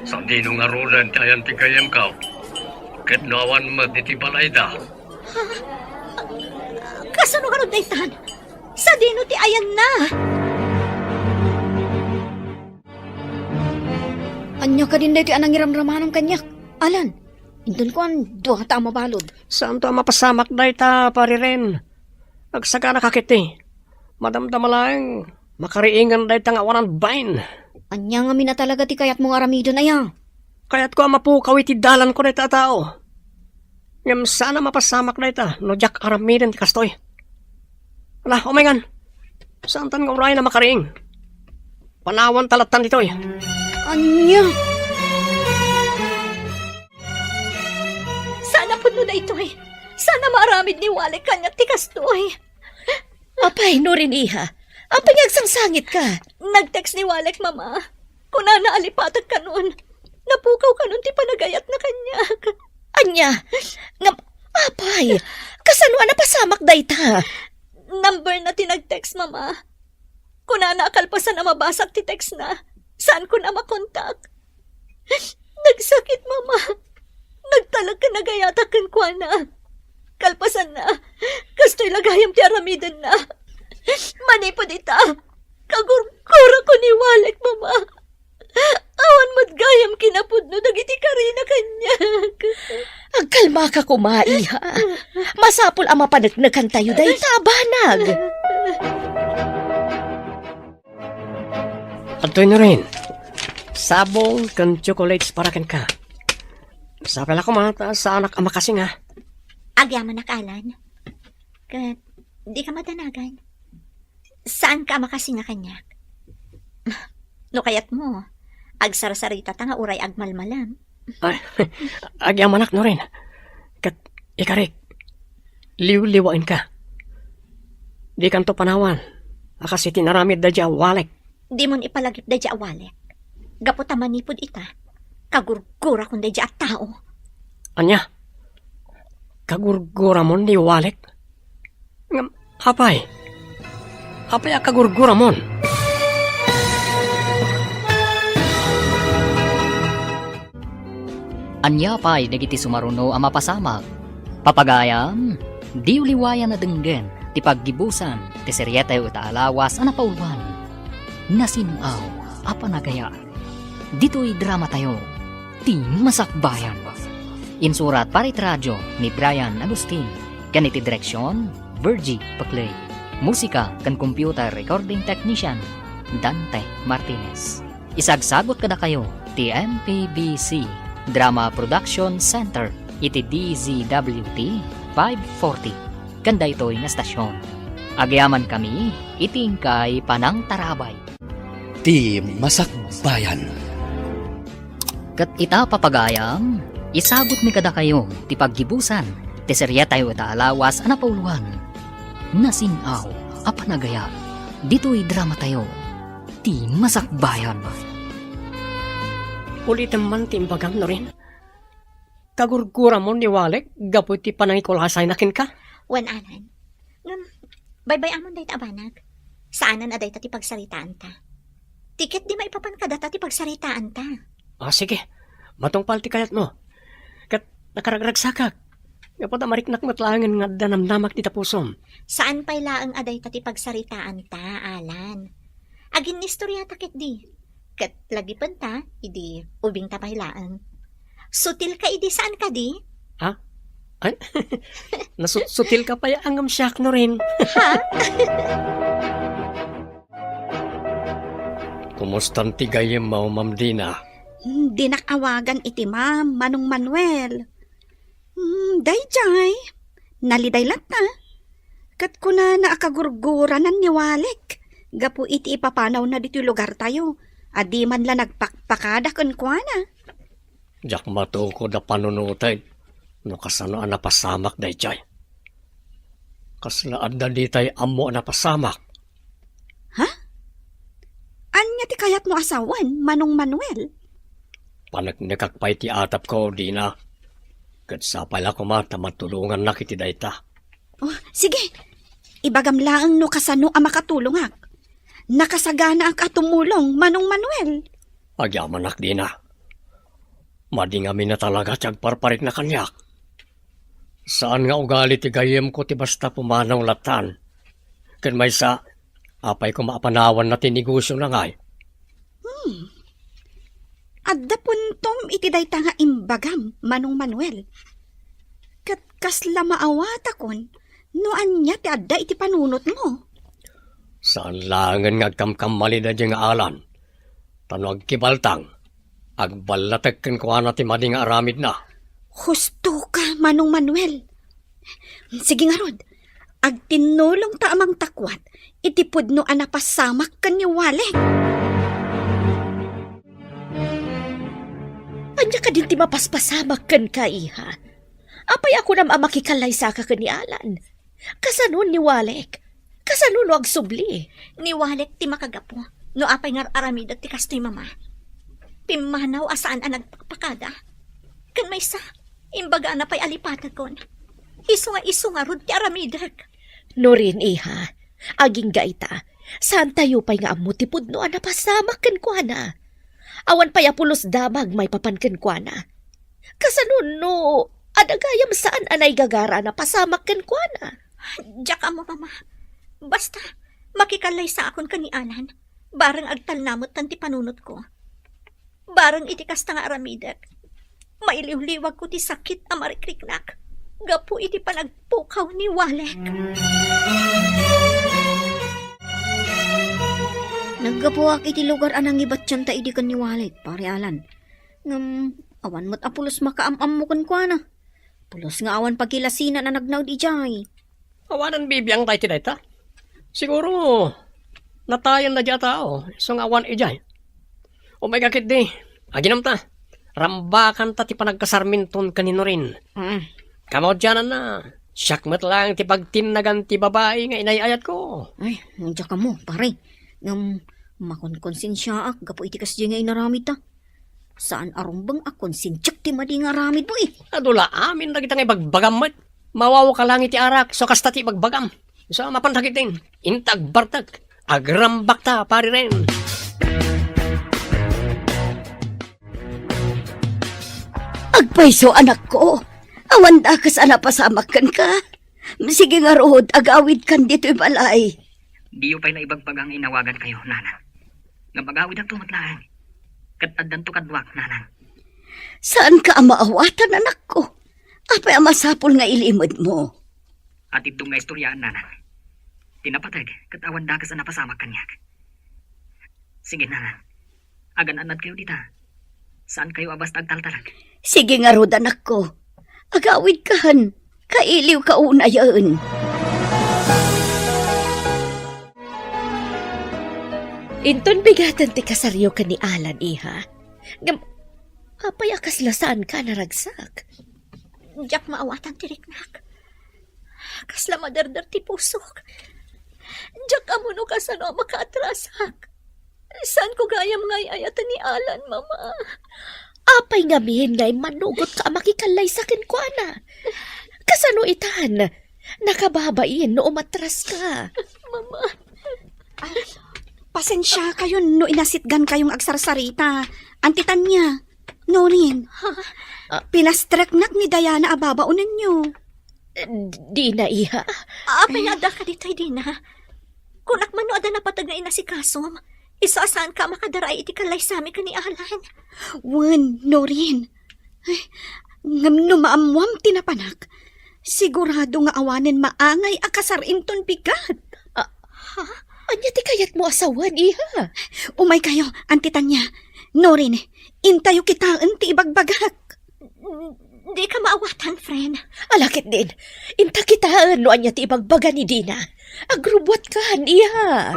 sa dino nga runan ti ayan tigayim ko. Ketnawan mo diti balay da. Kasano ka ron daytan? Sa dino ti ayan na. Anya ka din dito anang iramramanong kanyak. Alan, indun ko ang duha ta mabalod. Saan to mapasamak da ita, pariren? Agsaka nakakiti. Madamdama lang. Makariingan da ita nga waran bain. Anya nga mina talaga ti kayat mong aramidon aya. Kaya't ko mapukaw iti dalan ko na ita tao. Ngam sana mapasamak na ita. No jak aramidan ti kastoy. Ala, omengan. Saan tan nga uray na makariing? Panawan talatan dito eh. Anya! Sana puno na ito eh. Sana maaramid ni Walek kanya ti kastoy. Apay, Norin iha. Ang pinagsangsangit ka. Nag-text ni Walek, mama. Kuna naalipatag ka nun. Napukaw ka nun ti panagayat na kanya. Anya, ngam, apay, kasano na pasamak dayta? Number na tinag-text, mama. Kuna naakalpasan na mabasak ti text na. Saan ko na makontak? Nagsakit, mama. Nagtalag ka nagayatakan kwa na. Kalpasan na. Kasto'y lagayam ti aramidan na. Manipod ita. Kagurkura ko ni Walek, mama. Awan mo't gayam kinapudno dagiti karina kanya. Agkalma ka kumaiha. Masapul ang mapanagnagan tayo dayta, banag. Atoy na rin. Sabong kan chocolates para kan ka. Sapala ko mata sa anak ama kasi nga. Agyaman nakalan. Kat, di ka madanagan. Saan ka makasi nga kanya? No kayat mo, agsarasarita ta nga uray agmalmalam. Ay, agyaman anak no rin. Kat, ikarik. Liw-liwain ka. Di kanto panawan. Akasi tinaramid da dya Walek. Di mon ipalagip da dya Walek. Gaputa manipod ita. Kagurgura kung da dya at tao. Anya? Kagurgura mon di Walek? Ngam, hapay? Hapay a kagurgura mon? Anya pa'y nagiti sumaruno ang mapasamak. Papagayam, di uliwayan na denggen, ti paggibusan, ti seryeta yu itaalawas ana paulwan. Nasinaw, apanagaya. Dito'y drama tayo, ti masakbayan. Insurat parit radyo ni Brian Agustin, kaniti direksyon, Virgie Paclay. Musika kan computer recording technician, Dante Martinez. Isagsagot kada kayo, ti MPBC Drama Production Center, iti DZWT 540. Kanda ito'y nga stasyon. Agyaman kami, itingkay panang tarabay. Ti masakbayan. Kat ita papagayam, isagot mi kada kayo, ti paggibusan, ti serya tayo itaalawas ana pauluan. Nasinaw, apanagaya, dito'y drama tayo, ti masakbayan. Ulitin man ti imbagam no rin. Kagurgura mo ni Walek, gapo ti panangikulasay nakin ka. Wan anan. Bye-bye amon day ta abanag. Saanan aday ta ti pagsaritaan ta. Tiket di maipapan ka data ti pagsaritaan ta. Sige, matungpal ti kayat mo. Kat nakaragragsakak. Gapo ta mariknak matlangan nga danamnamak ti tapusom. Saan pa'y laang aday ta ti pagsaritaan ta, Alan? Agin istorya ta ket di. Kat lagi pan ta, idi ubing ta pa'y laang. Sutil ka idi saan ka di? Ay, nasutil ka pa ya angam siyak no rin. Kumustan ti gayem mo, Ma'am Dina? Di nakawagan iti ma'am, Manong Manuel. Dayjay, naliday lat na. Kat ko na naakagurguranan ni Walek. Gapu iti ipapanaw na dito lugar tayo. Adi man la nagpakpakada kun kwa na. Jak matuko da panunutay. No kasano ang napasamak day jay. Kaslaan da ditay amo napasamak. Anya ti kayat mo asawan, Manong Manuel? Panagnikakpay ti atap ko, Dina. Kat sa pala ko mata matulungan na kiti dayta. Oh, sige. Ibagam laang no kasano ang makatulong ak. Nakasagana ak atumulong, Manong Manuel. Agyaman ak, Dina. Madingami na talaga tiyag parparik na kanyak. Saan nga ugali ti gayem ko ti basta pumanaw latan. Ken may sa apay ko maapanawan na tinegosyo na ngay. Adda puntom iti dayta nga imbagam, Manong Manuel. Kat kasla maawata kon, no anya ti adda iti panunot mo. Saan langan nga kamkamali na dyan nga alan. Tanog kibaltang. Agbalatag ken kuha na ti madi nga aramid na. Husto ka, Manong Manuel. Sige nga rod, agtinulong ta amang takwat, iti pudno anapasamak kan ni Walek. Anya ka din ti mapaspasamak kan ka, iha. Apay ako na makikalay sa ka ni Alan. Kasanon ni Walek. Kasanon no agsubli. Ni Walek ti makagapo. No apay nga aramid at ti kastoy mama. Pimanaw asaan ang nagpakada. Kan may sa, imbaga na pa'y alipatag kon. Iso nga rod ti aramidag. No rin, iha. Aging gaita. Saan tayo pa'y nga amutipod no anapasamak kan kwa na. Awan pa'y apulos damag may papankan kwa na. Kasanon no, adagayam saan anay gagara na pasamak kan kwa na. Diyak mo, mama. Basta, makikalay sa akon kanianan. Barang agtalnamot tanti panunot ko. Barang itikas nga aramidag. Mailiw-liwag ko ti sakit amarikliknak. Gapu iti panagpukaw ni Walek. Naggapuak iti lugar anang ibat tiyan ta idikan ni Walek, pare Alan. Awan mo't apulos makaamam mo kan kwa na. Pulos nga awan pagkilasina na nagnaw di jay. Awanan bibiyang tayo ti dayta. Siguro, natayan na dya tao. So nga awan ijay. O may kakit di. Aginam ta. Rambakan ta ti panagkasarminton kanino rin. Kamao dyan na. Syakmat lang ti pagtinagan ti babae nga inayayat ko. Ay, nandiyan ka mo, pare. Makonkonsensya ak, gapo iti kas nga inaramid ta. Saan arumbang ak konsensyak ti madi nga aramid mo eh. Adula, amin na kita nga ibagbagam mat. Mawaw ka lang iti arak, so kasta ti ibagbagam. So mapantakitin, intag bartag, agrambak ta, pari rin. Agpaiso anak ko, Awan da kas ana pasamakan ka. Sige nga rod, agawid kan dito'y balay. Diyo pa'y naibagbagang inawagan kayo, nanang. Nga magawid ang tumatlaan. Kataddan to kadwak, nanang. Saan ka ang maawatan, anak ko? Apay ang masapol nga ilimod mo. At itong nga istoryaan, nanang. Tinapatag, katawan dakas ang napasamak kanyak. Sige, nanang. Agan-anad kayo dita. Saan kayo abas tagtaltalag? Sige nga rod, anak ko. Agawid kahan. Kailiw ka una yun. Inton bigatan ti kasaryo ka ni Alan, iha. Apay akas lasaan ka naragsak. Diyak maawatan ti riknak. Kasla madardar ti pusok. Diyak amuno kasano makaatrasak. Saan ko gayam ngay ayatan ni Alan, mama? Apay nga mihin ngay manugot ka makikalay sa kinkwana. Kasano itan? Nakababain no umatras ka. Mama. Pasensya kayo no inasitgan kayong agsarsarita. Antitan niya. Norin. Pilastreknak ni Diana ababaunan niyo. Di na, iha. Apay ada ka ditay din na. Kunak man no ada napatag na inasikasom. Isasaan ka makadaray iti kalay sami ka ni Alan. Wan, Norin. Ay, ngam no maamwam tinapanak. Sigurado nga awanen maangay akasar inton bigat. Anya ti kayat mo asawan, iha. Umay kayo, antitan niya. Norin, intayo kita ti ibagbagak. Di ka maawatan, friend. Alakit din. Inta kitaan no anya ti ibagbaga ni Dina. Agrubwat ka, iha.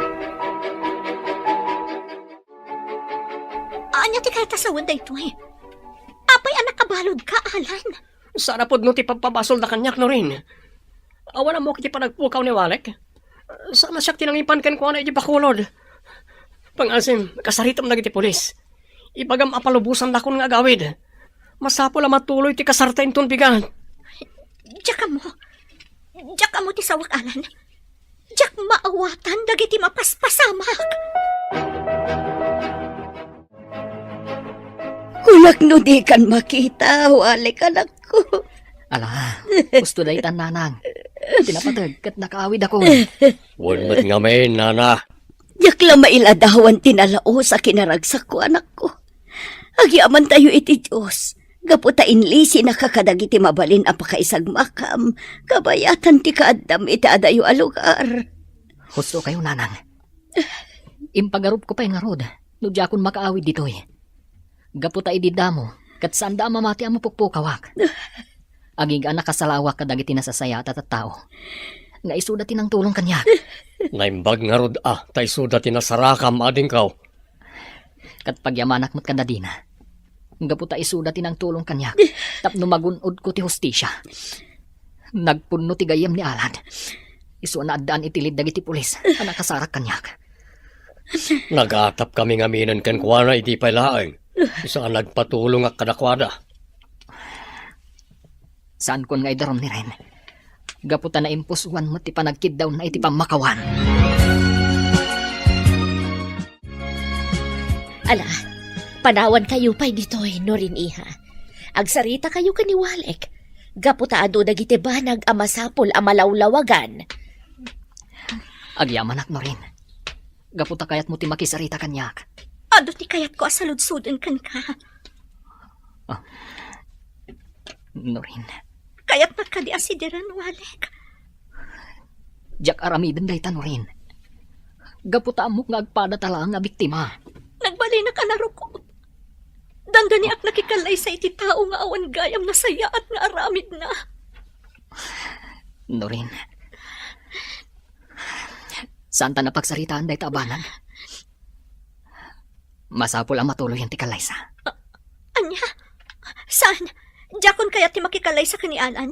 Anya ti kaya tasawan da ito eh. Apay anak kabalod ka, Alan. Sana pod no ti pagpabasol na kanyak no rin. Awan mo kiti panagpukaw ni Walek. Sana siya tinangipan kan ko na iti bakulod. Pangasim, kasaritom na iti polis. Ibagam apalubusan lakon nga agawid. Masapo la matuloy ti kasarta inton bigan. Diyak mo ti sawak, Alan. Diyak maawatan dagiti mapaspasamak. Kulak no di kan makita, walik anak ko. Ala, gusto na itan, nanang. Tinapatag, kat nakaawid ako. Wan mat nga may, nana. Yakla mailadawan tinalao sa kinaragsak ko, anak ko. Agyaman tayo iti Diyos. Gaputa inlisi nakakadagiti mabalin apakaisag makam. Kabayatan ti kaadam iti adayo alugar. Gusto kayo, nanang. Impagarup ko pa yung arod. No di akong makaawid dito eh. Gaputa ididamo, kat saan da mamati ang mapukpukawak. Agig anak kasalawak kadagiti nasasaya at tao. Nga isudatin ang tulong kanyak. Naimbag nga rod tay sudatin na sarakam ading kaw. Kat pagyamanak mo't kadadina. Gaputa isudatin ang tulong kanyak. Tapno magunod ko ti hostisya. Nagpunno ti gayam ni Alan. Isu na addaan itilid dagiti pulis. Anak kasarak kanyak. Nagatap kami nga minan kan kuwana iti pailaeng. Isa nga nagpatulong at kadakwada. Saan kon nga idarom ni Ren? Gaputa na impusuan mo ti panagkid daw na iti pamakawan. Ala, panawan kayo pa'y dito'y norin, iha. Agsarita kayo kaniwalek. Gaputaado dagiti banag amasapol amalawlawagan. Agyamanak mo rin. Gaputa kayat mo ti makisarita kanyak. Ado ti kayat ko asaludsudan kan ka. Norin. Kayat nakadi asideran, Walek. Jak aramiden day Norin. Gaputa mo nga agpada tala nga biktima. Nagbali na ka na ruko. Dandani ak nakikalay sa iti tao nga awan gayam na saya at nga aramid na. Norin. Saan ta napagsaritaan day tabanag? Masapol ang matuloy ang tikalaysa. Anya? Saan? Diyakon kaya ti makikalay sa kanialan.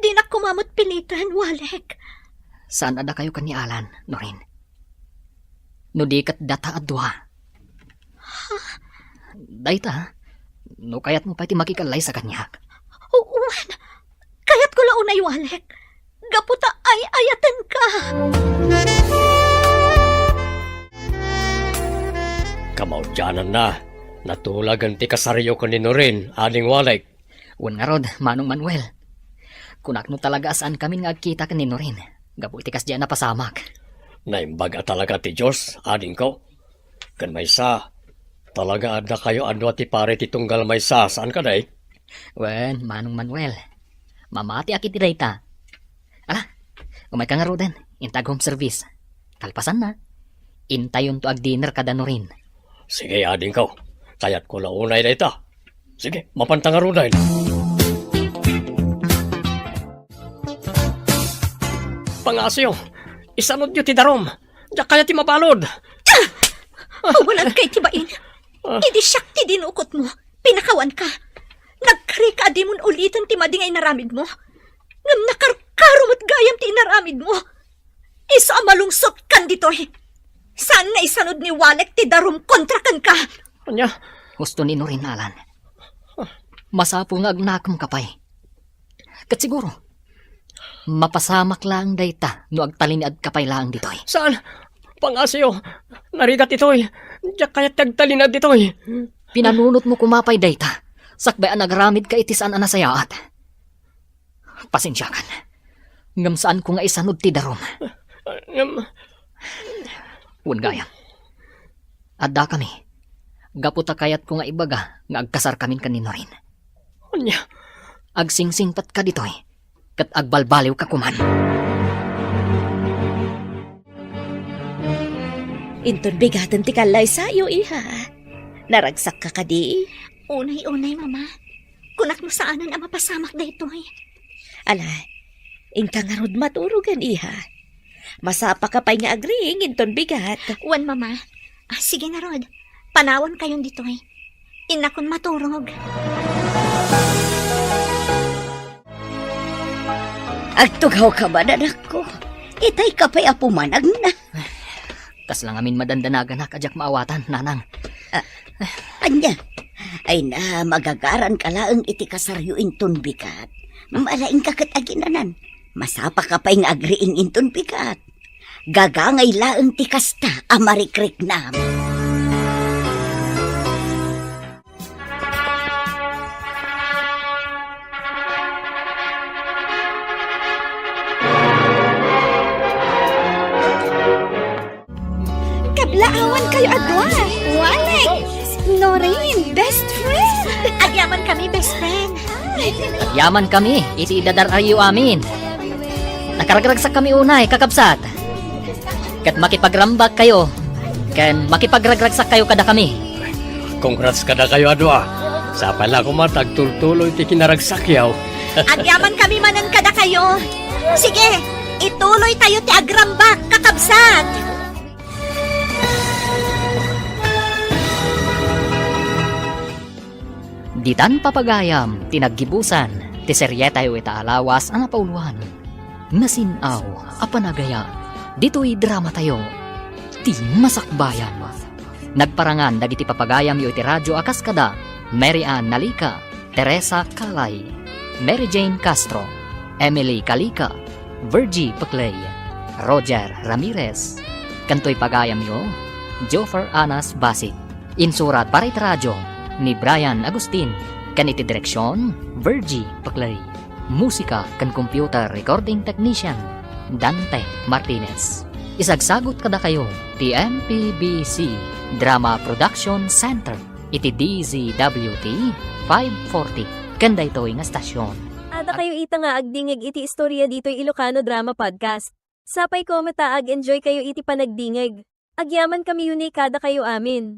Di na kumamot pilitan, Walek. Saan ada kayo kanialan, Norin? No di kat data at duha. Dayta, no kayat mo pa ti makikalay sa kanyak. Uwan, kayat ko launay, Walek. Gaputa ay ayatan ka. Kamaudyanan na. Natulagan ti kasaryo ko ni Norin, ading Walek. Wan nga rod, Manong Manuel. Kunak no talaga saan kami nga kita kanino rin. Gabu iti kas diyan na pasamak. Naimbaga talaga ti Diyos, ading ko. Kan may sa, talaga adda kayo ando ti pare ti tunggal may sa, saan ka day? Wen, Manong Manuel. Mamati akit ti dayta. Ala, umay ka nga ro den. Intag home service. Kalpasan na. Intayon to ag dinner kada no rin. Sige, ading ko. Kayat ko launay na ita. Sige, mapantang aruday. Pangasyo, isanod nyo ti darom. Diyak kaya ti mabalod. Awalan kay tibain. Idi siyak ti dinukot mo. Pinakawan ka. Nagkari ka di mon ulitin ti madingay naramid mo. Ngam nakarkarumot gayam ti naramid mo. Isa malungsot kan ditoy. Saan nga isanod ni Walek ti darum kontra kan ka? Anya, Gusto ni no rin alan. Masapo nga agnakam kapay. Kat siguro, mapasamak lang dayta no agtaliniad kapay lang ditoy. saan? Pangasyo, narigat ito'y. Diyak kaya tagtalinad ito'y. Pinanunot mo kumapay dayta. Sakbayan nagramid ka itis an anasayaat. Pasensya kan. Ngam saan ko nga isanod ti darom. Wan gayam. Adda kami. Gaputa kayat ko nga ibaga nga agkasar kamin kanino rin. Anya, Agsingsingpat ka ditoy. Kat agbalbaliw ka kuman. Inton bigatan ti kalay sayo, iha. Naragsak ka kadi. Unay-unay, mama. Kunak mo saanan ang mapasamak da itoy. Ala, ingka nga rod maturugan, iha. Masapa ka pa'y nga agring, inton bigat. Wan, mama. Sige na, Rod. Panawan kayon ditoy. Inakon maturog. Agtugaw ka ba, anak ko? Itay ka pa'y apumanag na. Kas lang amin madandanagan na kadyak maawatan, nanang. Anya, ay na magagaran ka laang iti kasaryo inton bikat. Malaing kakat aginanan. Masapa ka pa'y nga agriing inton bikat. Gagangay laang ti kasta amarikrik nam. Kablaawan kayo adwa. Walek. Norin, best friend. Agyaman kami, best friend. Yaman kami, iti idadarayo amin. Nakaragagsak kami unay, kakabsat. Kat makipagrambak kayo, kan makipagragragsak kayo kada kami. congrats kada kayo adwa. Sa pala ko matagtultuloy ti kinaragsakyaw. Agyaman kami manan kada kayo. Sige, ituloy tayo ti agrambak, kakabsat. Ditan papagayam, tinaggibusan, ti serye tayo itaalawas ang napauluan. Nasinaw, apanagaya, dito'y drama tayo, ti masakbayan. Nagparangan dagiti papagayam yo iti radyo akaskada, Mary Ann Nalika, Teresa Kalay, Mary Jane Castro, Emily Kalika, Virgie Paclay, Roger Ramirez. Kanto'y pagayam yo, Joffer Anas Basit. Insurat para iti radyo, ni Brian Agustin, kan iti direksyon, Virgie Paclay. Musika kan computer recording technician, Dante Martinez. Isagsagot kada kayo, ti MPBC Drama Production Center, iti DZWT 540, kanda ito nga stasyon. Ada kayo ita nga agdingig iti istorya dito Ilocano Drama Podcast. Sapay ko mataag enjoy kayo iti panagdingig. Agyaman kami yun kada kayo amin.